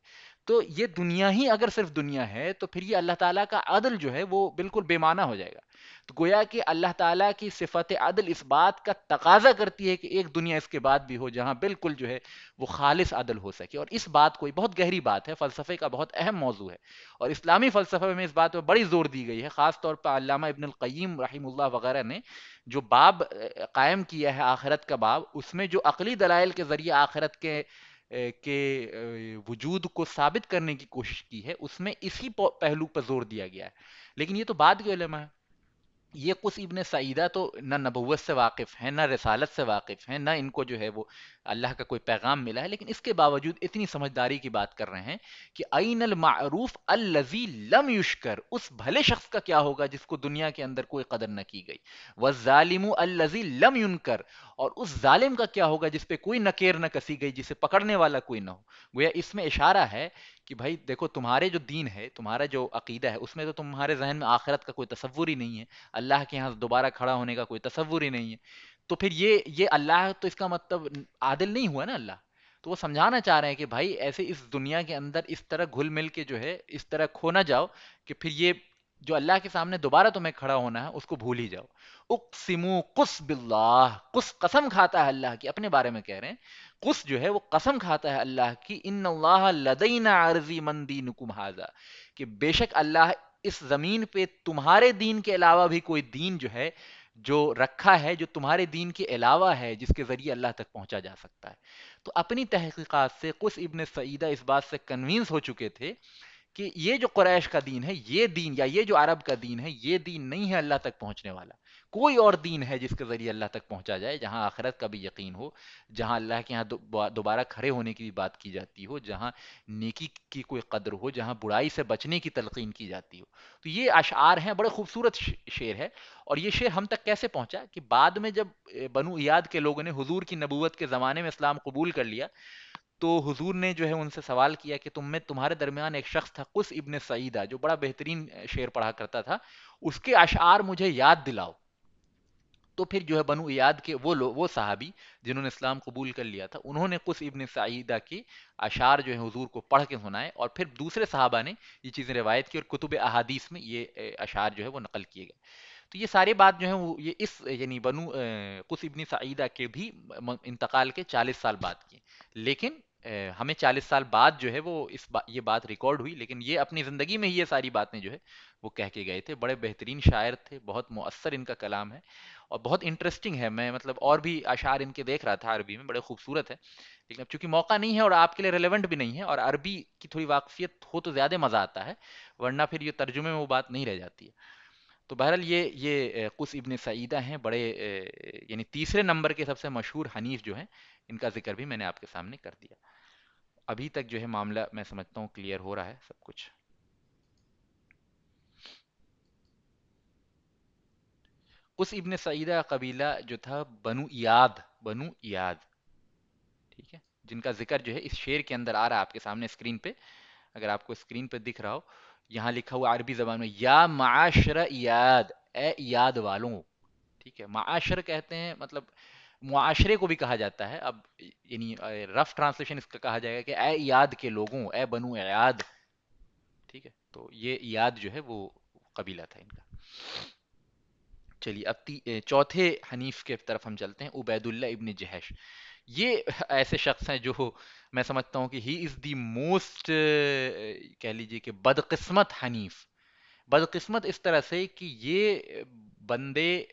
تو یہ دنیا ہی اگر صرف دنیا ہے تو پھر یہ اللہ تعالیٰ کا عدل جو ہے وہ بالکل بے معنی ہو جائے گا۔ تو گویا کہ اللہ تعالیٰ کی صفت عدل اس بات کا تقاضا کرتی ہے کہ ایک دنیا اس کے بعد بھی ہو جہاں بالکل جو ہے وہ خالص عدل ہو سکے، اور اس بات کو بہت گہری بات ہے، فلسفے کا بہت اہم موضوع ہے، اور اسلامی فلسفے میں اس بات پہ بڑی زور دی گئی ہے، خاص طور پر علامہ ابن القیم رحم اللہ وغیرہ نے جو باب قائم کیا ہے آخرت کا باب، اس میں جو عقلی دلائل کے ذریعے آخرت کے وجود کو ثابت کرنے کی کوشش کی ہے، اس میں اسی پہلو پر زور دیا گیا ہے۔ لیکن یہ تو بعد کے علماء ہیں، یہ قس ابن سعیدہ تو نہ نبوت سے واقف ہیں، نہ رسالت سے واقف ہیں، نہ ان کو جو ہے وہ اللہ کا کوئی پیغام ملا ہے، لیکن اس کے باوجود اتنی سمجھداری کی بات کر رہے ہیں کہ این المعروف الذی لم یشکر، اس بھلے شخص کا کیا ہوگا جس کو دنیا کے اندر کوئی قدر نہ کی گئی، والظالم الذی لم ینکر، اور اس ظالم کا کیا ہوگا جس پہ کوئی نکیر نہ کسی گئی، جسے پکڑنے والا کوئی نہ ہو۔ گویا اس میں اشارہ ہے کہ بھائی دیکھو، تمہارے جو دین ہے، تمہارا جو عقیدہ ہے، اس میں تو تمہارے ذہن میں آخرت کا کوئی تصور ہی نہیں ہے، اللہ کے ہاں دوبارہ کھڑا ہونے کا کوئی تصور ہی نہیں ہے، تو پھر یہ اللہ تو اس کا مطلب عادل نہیں ہوا نا اللہ۔ تو وہ سمجھانا چاہ رہے ہیں کہ بھائی ایسے اس دنیا کے اندر اس طرح گھل مل کے جو ہے اس طرح کھو نہ جاؤ کہ پھر یہ جو اللہ کے سامنے دوبارہ تمہیں کھڑا ہونا ہے اس کو بھول ہی جاؤ۔ اقسمو قس باللہ، قس قسم کھاتا ہے اللہ کی، اپنے بارے میں کہہ رہے ہیں، قس جو ہے وہ قسم کھاتا ہے اللہ کی، ان اللہ لدینا عرضی من دینکم ھذا، کہ بے شک اللہ اس زمین پہ تمہارے دین کے علاوہ بھی کوئی دین جو ہے جو رکھا ہے، جو تمہارے دین کے علاوہ ہے، جس کے ذریعے اللہ تک پہنچا جا سکتا ہے۔ تو اپنی تحقیقات سے قس ابن سعیدہ اس بات سے کنوینس ہو چکے تھے کہ یہ جو قریش کا دین ہے، یہ دین یا یہ جو عرب کا دین ہے، یہ دین نہیں ہے اللہ تک پہنچنے والا، کوئی اور دین ہے جس کے ذریعے اللہ تک پہنچا جائے، جہاں آخرت کا بھی یقین ہو، جہاں اللہ کے ہاں دوبارہ کھڑے ہونے کی بھی بات کی جاتی ہو، جہاں نیکی کی کوئی قدر ہو، جہاں برائی سے بچنے کی تلقین کی جاتی ہو. تو یہ اشعار ہیں، بڑے خوبصورت شعر ہے. اور یہ شعر ہم تک کیسے پہنچا کہ بعد میں جب بنو ایاد کے لوگوں نے حضور کی نبوت کے زمانے میں اسلام قبول کر لیا، تو حضور نے جو ہے ان سے سوال کیا کہ تمہارے درمیان ایک شخص تھا قس ابن سعیدہ، جو بڑا بہترین شعر پڑھا کرتا تھا، اس کے اشعار مجھے یاد دلاؤ. تو پھر جو ہے بنو ایاد کے وہ صحابی جنہوں نے اسلام قبول کر لیا تھا، انہوں نے قس ابن سعیدہ کے اشعار جو ہیں حضور کو پڑھ کے سنائے، اور پھر دوسرے صحابہ نے یہ چیزیں روایت کی، اور کتب احادیث میں یہ اشعار جو ہے وہ نقل کیے گئے. تو یہ سارے بات جو ہے وہ یہ اس یعنی بنو قس ابن سعیدہ کے بھی انتقال کے 40 سال بعد کی. لیکن ہمیں 40 سال بعد جو ہے وہ یہ بات ریکارڈ ہوئی، لیکن یہ اپنی زندگی میں ہی یہ ساری باتیں جو ہے وہ کہہ کے گئے تھے. بڑے بہترین شاعر تھے، بہت مؤثر ان کا کلام ہے، اور بہت انٹرسٹنگ ہے. میں مطلب اور بھی اشعار ان کے دیکھ رہا تھا عربی میں، بڑے خوبصورت ہے. لیکن اب چونکہ موقع نہیں ہے اور آپ کے لیے ریلیونٹ بھی نہیں ہے، اور عربی کی تھوڑی واقفیت ہو تو زیادہ مزہ آتا ہے، ورنہ پھر یہ ترجمے میں وہ بات نہیں رہ جاتی ہے. تو بہرحال یہ قس ابن سعیدہ ہیں، بڑے یعنی تیسرے نمبر کے سب سے مشہور حنیف جو ہیں، ان کا ذکر بھی میں نے آپ کے سامنے کر دیا. ابھی تک جو ہے معاملہ میں سمجھتا ہوں کلیئر ہو رہا ہے سب کچھ. قس ابن سعیدہ کا قبیلہ جو تھا بنو ایاد، ٹھیک ہے، جن کا ذکر جو ہے اس شعر کے اندر آ رہا ہے آپ کے سامنے اسکرین پہ. اگر آپ کو اسکرین پہ دکھ رہا ہو، یہاں لکھا ہوا عربی زبان میں یا معاشر ایاد، اے ایاد والوں. ٹھیک ہے، معاشر کہتے ہیں مطلب معاشرے کو بھی کہا جاتا ہے. اب یعنی رف ٹرانسلیشن اس کا کہا جائے گا کہ اے ایاد کے لوگوں، اے بنو ایاد. ٹھیک ہے، تو یہ ایاد جو ہے وہ قبیلہ تھا ان کا. چلیے اب چوتھے حنیف کے طرف ہم چلتے ہیں، عبید اللہ ابن جہش. یہ ایسے شخص ہیں جو میں سمجھتا ہوں کہ ہی از دی موسٹ کہہ لیجیے کہ بدقسمت حنیف. بدقسمت اس طرح سے کہ یہ بندے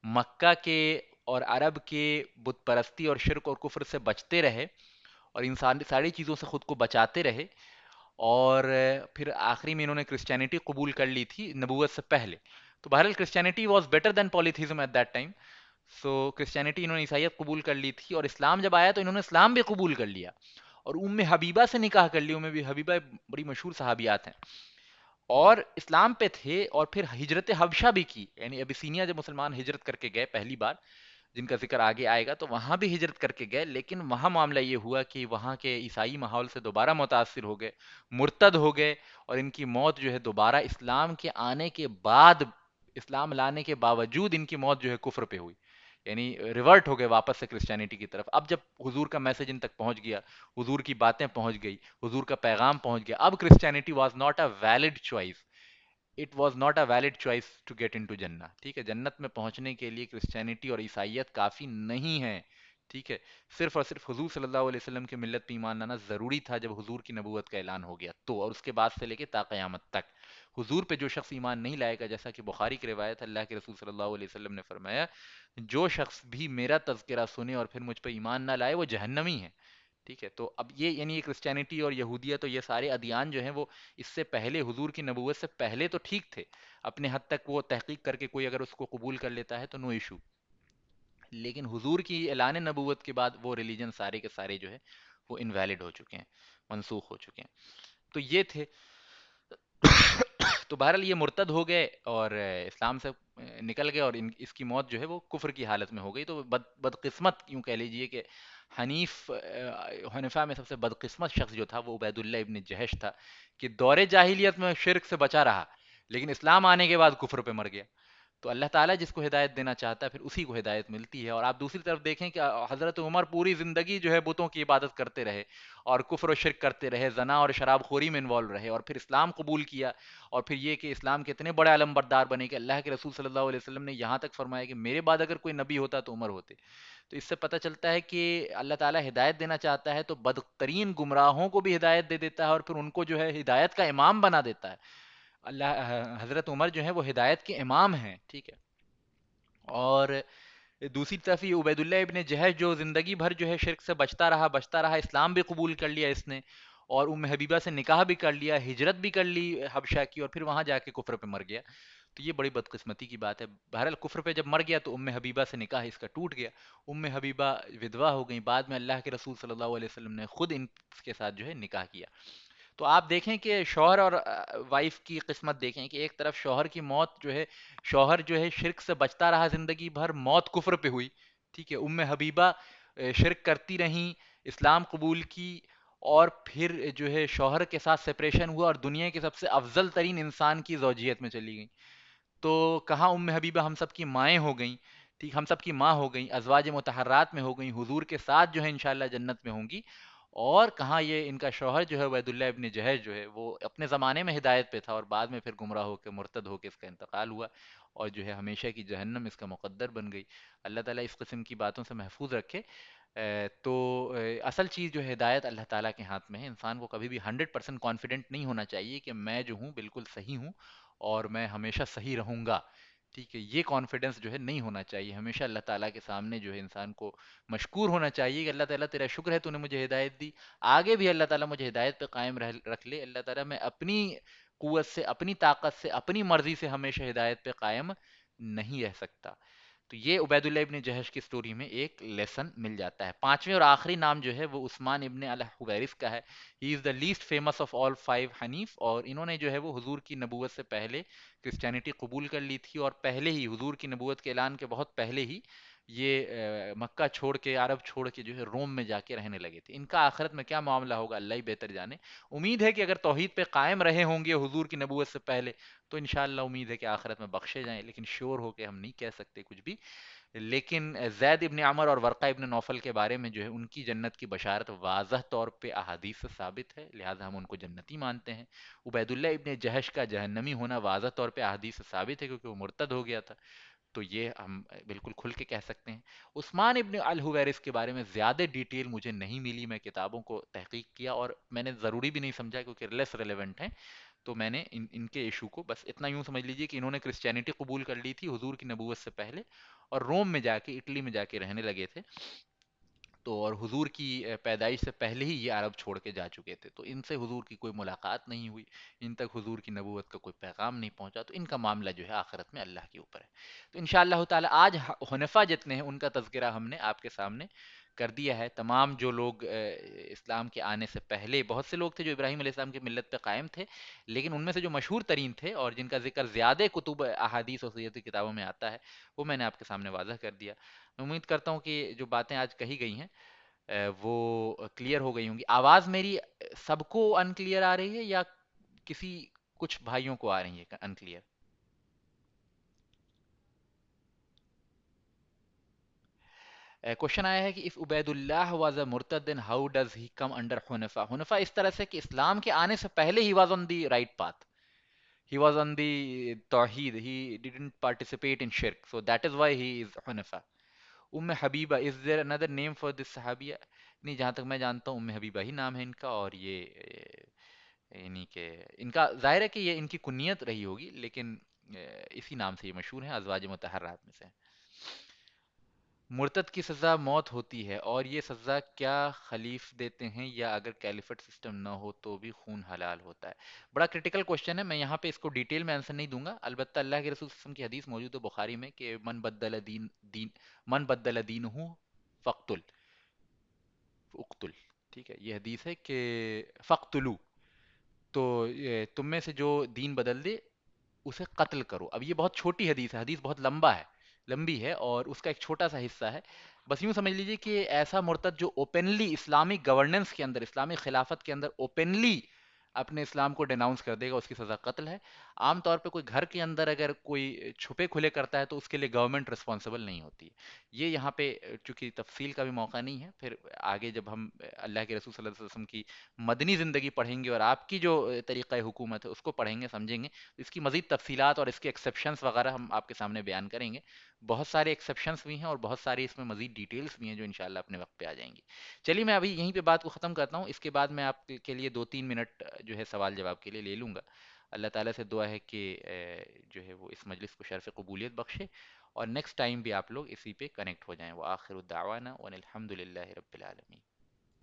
مکہ کے اور عرب کے بت پرستی اور شرک اور کفر سے بچتے رہے، اور ان ساری چیزوں سے خود کو بچاتے رہے، اور پھر آخری میں انہوں نے کرسچینٹی قبول کر لی تھی نبوت سے پہلے. تو بہرحال Christianity was better than polytheism at that time. So Christianity انہوں نے عیسائیت قبول کر لی تھی، اور اسلام جب آیا تو انہوں نے اسلام بھی قبول کر لیا، اور حبیبہ سے نکاح کر لی. حبیبہ بڑی مشہور صحابیات ہیں، اور اسلام پہ تھے، اور پھر ہجرت حبشہ بھی کی. یعنی ابیسینیا جب مسلمان ہجرت کر کے گئے پہلی بار، جن کا ذکر آگے آئے گا، تو وہاں بھی ہجرت کر کے گئے. لیکن وہاں معاملہ یہ ہوا کہ وہاں کے عیسائی ماحول سے دوبارہ متاثر ہو گئے، مرتد ہو گئے، اور ان کی موت جو ہے دوبارہ اسلام کے آنے کے بعد، اسلام لانے کے باوجود ان کی موت جو ہے کفر پہ ہوئی. یعنی ریورٹ ہو گئے واپس سے کرسچینٹی کی طرف. اب جب حضور کا میسج ان تک پہنچ گیا، حضور کی باتیں پہنچ گئی، حضور کا پیغام پہنچ گیا، اب Christianity was not a valid choice. It was not a valid choice to get into جنہ. ٹھیک ہے، جنت میں پہنچنے کے لیے کرسچینٹی اور عیسائیت کافی نہیں ہے. ٹھیک ہے، صرف اور صرف حضور صلی اللہ علیہ وسلم کی ملت پہ ایمان لانا ضروری تھا جب حضور کی نبوت کا اعلان ہو گیا تو، اور اس کے بعد سے لے کے تا قیامت تک حضور پہ جو شخص ایمان نہیں لائے گا، جیسا کہ بخاری کی روایت، اللہ کے رسول صلی اللہ علیہ وسلم نے فرمایا، جو شخص بھی میرا تذکرہ سنے اور پھر مجھ پہ ایمان نہ لائے وہ جہنمی ہے. ٹھیک ہے، تو اب یہ یعنی یہ کرسچینٹی اور یہودیت اور یہ سارے ادیان جو ہیں وہ اس سے پہلے، حضور کی نبوت سے پہلے تو ٹھیک تھے، اپنے حد تک وہ تحقیق کر کے کوئی اگر اس کو قبول کر لیتا ہے تو نو ایشو. لیکن حضور کی اعلان نبوت کے بعد وہ ریلیجن سارے کے سارے جو ہے وہ انویلڈ ہو چکے ہیں، منسوخ ہو چکے ہیں. تو یہ تھے. تو بہرحال یہ مرتد ہو گئے اور اسلام سے نکل گئے، اور اس کی موت جو ہے وہ کفر کی حالت میں ہو گئی. تو بدقسمت یوں کہہ لیجئے کہ حنفاء میں سب سے بدقسمت شخص جو تھا وہ عبید اللہ ابن جہش تھا، کہ دور جاہلیت میں شرک سے بچا رہا، لیکن اسلام آنے کے بعد کفر پہ مر گیا. تو اللہ تعالیٰ جس کو ہدایت دینا چاہتا ہے پھر اسی کو ہدایت ملتی ہے. اور آپ دوسری طرف دیکھیں کہ حضرت عمر پوری زندگی جو ہے بتوں کی عبادت کرتے رہے، اور کفر و شرک کرتے رہے، زنا اور شراب خوری میں انوالو رہے، اور پھر اسلام قبول کیا. اور پھر یہ کہ اسلام کے اتنے بڑے علم بردار بنے کہ اللہ کے رسول صلی اللہ علیہ وسلم نے یہاں تک فرمایا کہ میرے بعد اگر کوئی نبی ہوتا تو عمر ہوتے. تو اس سے پتہ چلتا ہے کہ اللہ تعالیٰ ہدایت دینا چاہتا ہے تو بدترین گمراہوں کو بھی ہدایت دے دیتا ہے، اور پھر ان کو جو ہے ہدایت کا امام بنا دیتا ہے. حضرت عمر جو ہے وہ ہدایت کے امام ہیں. ٹھیک ہے، اور دوسری طرف یہ عبید اللہ ابن جہش جو زندگی بھر جو ہے شرک سے بچتا رہا، اسلام بھی قبول کر لیا اس نے، اور حبیبہ سے نکاح بھی کر لیا، ہجرت بھی کر لی حبشہ کی، اور پھر وہاں جا کے کفر پہ مر گیا. تو یہ بڑی بدقسمتی کی بات ہے. بہرحال کفر پہ جب مر گیا تو ام حبیبہ سے نکاح اس کا ٹوٹ گیا. ام حبیبہ ودوا ہو گئیں. بعد میں اللہ کے رسول صلی اللہ علیہ وسلم نے خود ان کے ساتھ جو ہے نکاح کیا. تو آپ دیکھیں کہ شوہر اور وائف کی قسمت دیکھیں کہ ایک طرف شوہر کی موت جو ہے، شوہر جو ہے شرک سے بچتا رہا زندگی بھر، موت کفر پہ ہوئی. ٹھیک ہے، ام حبیبہ شرک کرتی رہیں، اسلام قبول کی، اور پھر جو ہے شوہر کے ساتھ سپریشن ہوا اور دنیا کے سب سے افضل ترین انسان کی زوجیت میں چلی گئیں. تو کہاں ام حبیبہ ہم سب کی مائیں ہو گئیں، ٹھیک، ہم سب کی ماں ہو گئیں، ازواج متحرات میں ہو گئیں، حضور کے ساتھ جو ہے انشاءاللہ جنت میں ہوں گی. اور کہاں یہ ان کا شوہر جو ہے عبید اللہ ابن جہش جو ہے وہ اپنے زمانے میں ہدایت پہ تھا اور بعد میں پھر گمراہ ہو کے مرتد ہو کے اس کا انتقال ہوا اور جو ہے ہمیشہ کی جہنم اس کا مقدر بن گئی. اللہ تعالیٰ اس قسم کی باتوں سے محفوظ رکھے. تو اصل چیز جو ہے ہدایت اللہ تعالیٰ کے ہاتھ میں ہے. انسان کو کبھی بھی 100% کانفیڈنٹ نہیں ہونا چاہیے کہ میں جو ہوں بالکل صحیح ہوں اور میں ہمیشہ صحیح رہوں گا. ٹھیک ہے، یہ کانفیڈنس جو ہے نہیں ہونا چاہیے. ہمیشہ اللہ تعالیٰ کے سامنے جو ہے انسان کو مشکور ہونا چاہیے کہ اللہ تعالیٰ تیرا شکر ہے تو نے مجھے ہدایت دی، آگے بھی اللہ تعالیٰ مجھے ہدایت پہ قائم رکھ لے. اللہ تعالیٰ میں اپنی قوت سے، اپنی طاقت سے، اپنی مرضی سے ہمیشہ ہدایت پہ قائم نہیں رہ سکتا. تو یہ عبید اللہ ابن جہش کی سٹوری میں ایک لیسن مل جاتا ہے. پانچویں اور آخری نام جو ہے وہ عثمان ابن الحویرث کا ہے. He is the least famous of all five حنیف، اور انہوں نے جو ہے وہ حضور کی نبوت سے پہلے کرسچینٹی قبول کر لی تھی، اور پہلے ہی حضور کی نبوت کے اعلان کے بہت پہلے ہی یہ مکہ چھوڑ کے، عرب چھوڑ کے جو ہے روم میں جا کے رہنے لگے تھے. ان کا آخرت میں کیا معاملہ ہوگا اللہ ہی بہتر جانے. امید ہے کہ اگر توحید پہ قائم رہے ہوں گے حضور کی نبوت سے پہلے تو انشاءاللہ امید ہے کہ آخرت میں بخشے جائیں، لیکن شور ہو کے ہم نہیں کہہ سکتے کچھ بھی. لیکن زید ابن عمر اور ورقہ ابن نوفل کے بارے میں جو ہے ان کی جنت کی بشارت واضح طور پہ احادیث سے ثابت ہے، لہٰذا ہم ان کو جنتی مانتے ہیں. عبید اللہ ابن جہش کا جہنمی ہونا واضح طور پہ احادیث سے ثابت ہے کیونکہ وہ مرتد ہو گیا تھا، تو یہ ہم بالکل کھل کے کہہ سکتے ہیں. عثمان ابن الحویرث کے بارے میں زیادہ ڈیٹیل مجھے نہیں ملی، میں کتابوں کو تحقیق کیا اور میں نے ضروری بھی نہیں سمجھا کیونکہ لیس ریلیونٹ ہیں. تو میں نے ان کے ایشو کو بس اتنا یوں سمجھ لیجئے کہ انہوں نے کرسچینٹی قبول کر لی تھی حضور کی نبوت سے پہلے، اور روم میں جا کے، اٹلی میں جا کے رہنے لگے تھے. تو اور حضور کی پیدائش سے پہلے ہی یہ عرب چھوڑ کے جا چکے تھے، تو ان سے حضور کی کوئی ملاقات نہیں ہوئی، ان تک حضور کی نبوت کا کوئی پیغام نہیں پہنچا. تو ان کا معاملہ جو ہے آخرت میں اللہ کے اوپر ہے. تو انشاءاللہ تعالی آج حنفا جتنے ہیں ان کا تذکرہ ہم نے آپ کے سامنے کر دیا ہے. تمام جو لوگ اسلام کے آنے سے پہلے، بہت سے لوگ تھے جو ابراہیم علیہ السلام کی ملت پہ قائم تھے، لیکن ان میں سے جو مشہور ترین تھے اور جن کا ذکر زیادہ کتب احادیث اور سیرتی کتابوں میں آتا ہے وہ میں نے آپ کے سامنے واضح کر دیا. میں امید کرتا ہوں کہ جو باتیں آج کہی گئی ہیں وہ کلیئر ہو گئی ہوں گی. آواز میری سب کو ان کلیئر آ رہی ہے یا کسی کچھ بھائیوں کو آ رہی ہے ان کلیئر؟ کوشچن آیا ہے کہ if Ubaid Allah was a مرتد then how does he come under حنفا. حنفا اس طرح سے کہ اسلام کے آنے سے پہلے he was on the right path, he was on the توحید, he didn't participate in shirk, so that is why he is حنفا. ام حبیبہ is there another name for this صحابیہ؟ نہیں، جہاں تک میں جانتا ہوں ام حبیبہ ہی نام ہے ان کا، اور یہ یعنی کہ ان کا ظاہر ہے کہ یہ ان کی کنیت رہی ہوگی، لیکن اسی نام سے یہ مشہور ہیں، ازواج مطہرات میں سے. مرتد کی سزا موت ہوتی ہے اور یہ سزا کیا خلیف دیتے ہیں یا اگر کیلیفٹ سسٹم نہ ہو تو بھی خون حلال ہوتا ہے؟ بڑا کرٹیکل کوشچن ہے. میں یہاں پہ اس کو ڈیٹیل میں آنسر نہیں دوں گا، البتہ اللہ کے رسول صلی اللہ علیہ وسلم کی حدیث موجود ہے بخاری میں کہ من بدل دینہ فقتل اقتل. ٹھیک ہے، یہ حدیث ہے کہ فقتلو، تو تم میں سے جو دین بدل دے اسے قتل کرو. اب یہ بہت چھوٹی حدیث ہے، حدیث بہت لمبی ہے اور اس کا ایک چھوٹا سا حصہ ہے. بس یوں سمجھ لیجئے کہ ایسا مرتد جو اوپنلی اسلامی گورننس کے اندر، اسلامی خلافت کے اندر اوپنلی اپنے اسلام کو ڈیناؤنس کر دے گا، اس کی سزا قتل ہے. عام طور پہ کوئی گھر کے اندر اگر کوئی چھپے کھلے کرتا ہے تو اس کے لیے گورنمنٹ رسپانسبل نہیں ہوتی ہے. یہ یہاں پہ چونکہ تفصیل کا بھی موقع نہیں ہے، پھر آگے جب ہم اللہ کے رسول صلی اللہ علیہ وسلم کی مدنی زندگی پڑھیں گے اور آپ کی جو طریقہ حکومت ہے اس کو پڑھیں گے، سمجھیں گے، اس کی مزید تفصیلات اور اس کے ایکسیپشنز وغیرہ ہم آپ کے سامنے بیان کریں گے. بہت سارے ایکسیپشنز بھی ہیں اور بہت ساری اس میں مزید ڈیٹیلز بھی ہیں جو انشاءاللہ اپنے وقت پہ آ جائیں گی. چلیے میں ابھی یہیں پہ بات کو ختم کرتا ہوں، اس کے بعد میں آپ کے لیے 2-3 منٹ جو ہے سوال جواب کے لیے لے لوں گا. اللہ تعالیٰ سے دعا ہے کہ جو ہے وہ اس مجلس کو شرف قبولیت بخشے اور نیکسٹ ٹائم بھی آپ لوگ اسی پہ کنیکٹ ہو جائیں. وآخر الدعوانا وان الحمد للہ رب العالمین.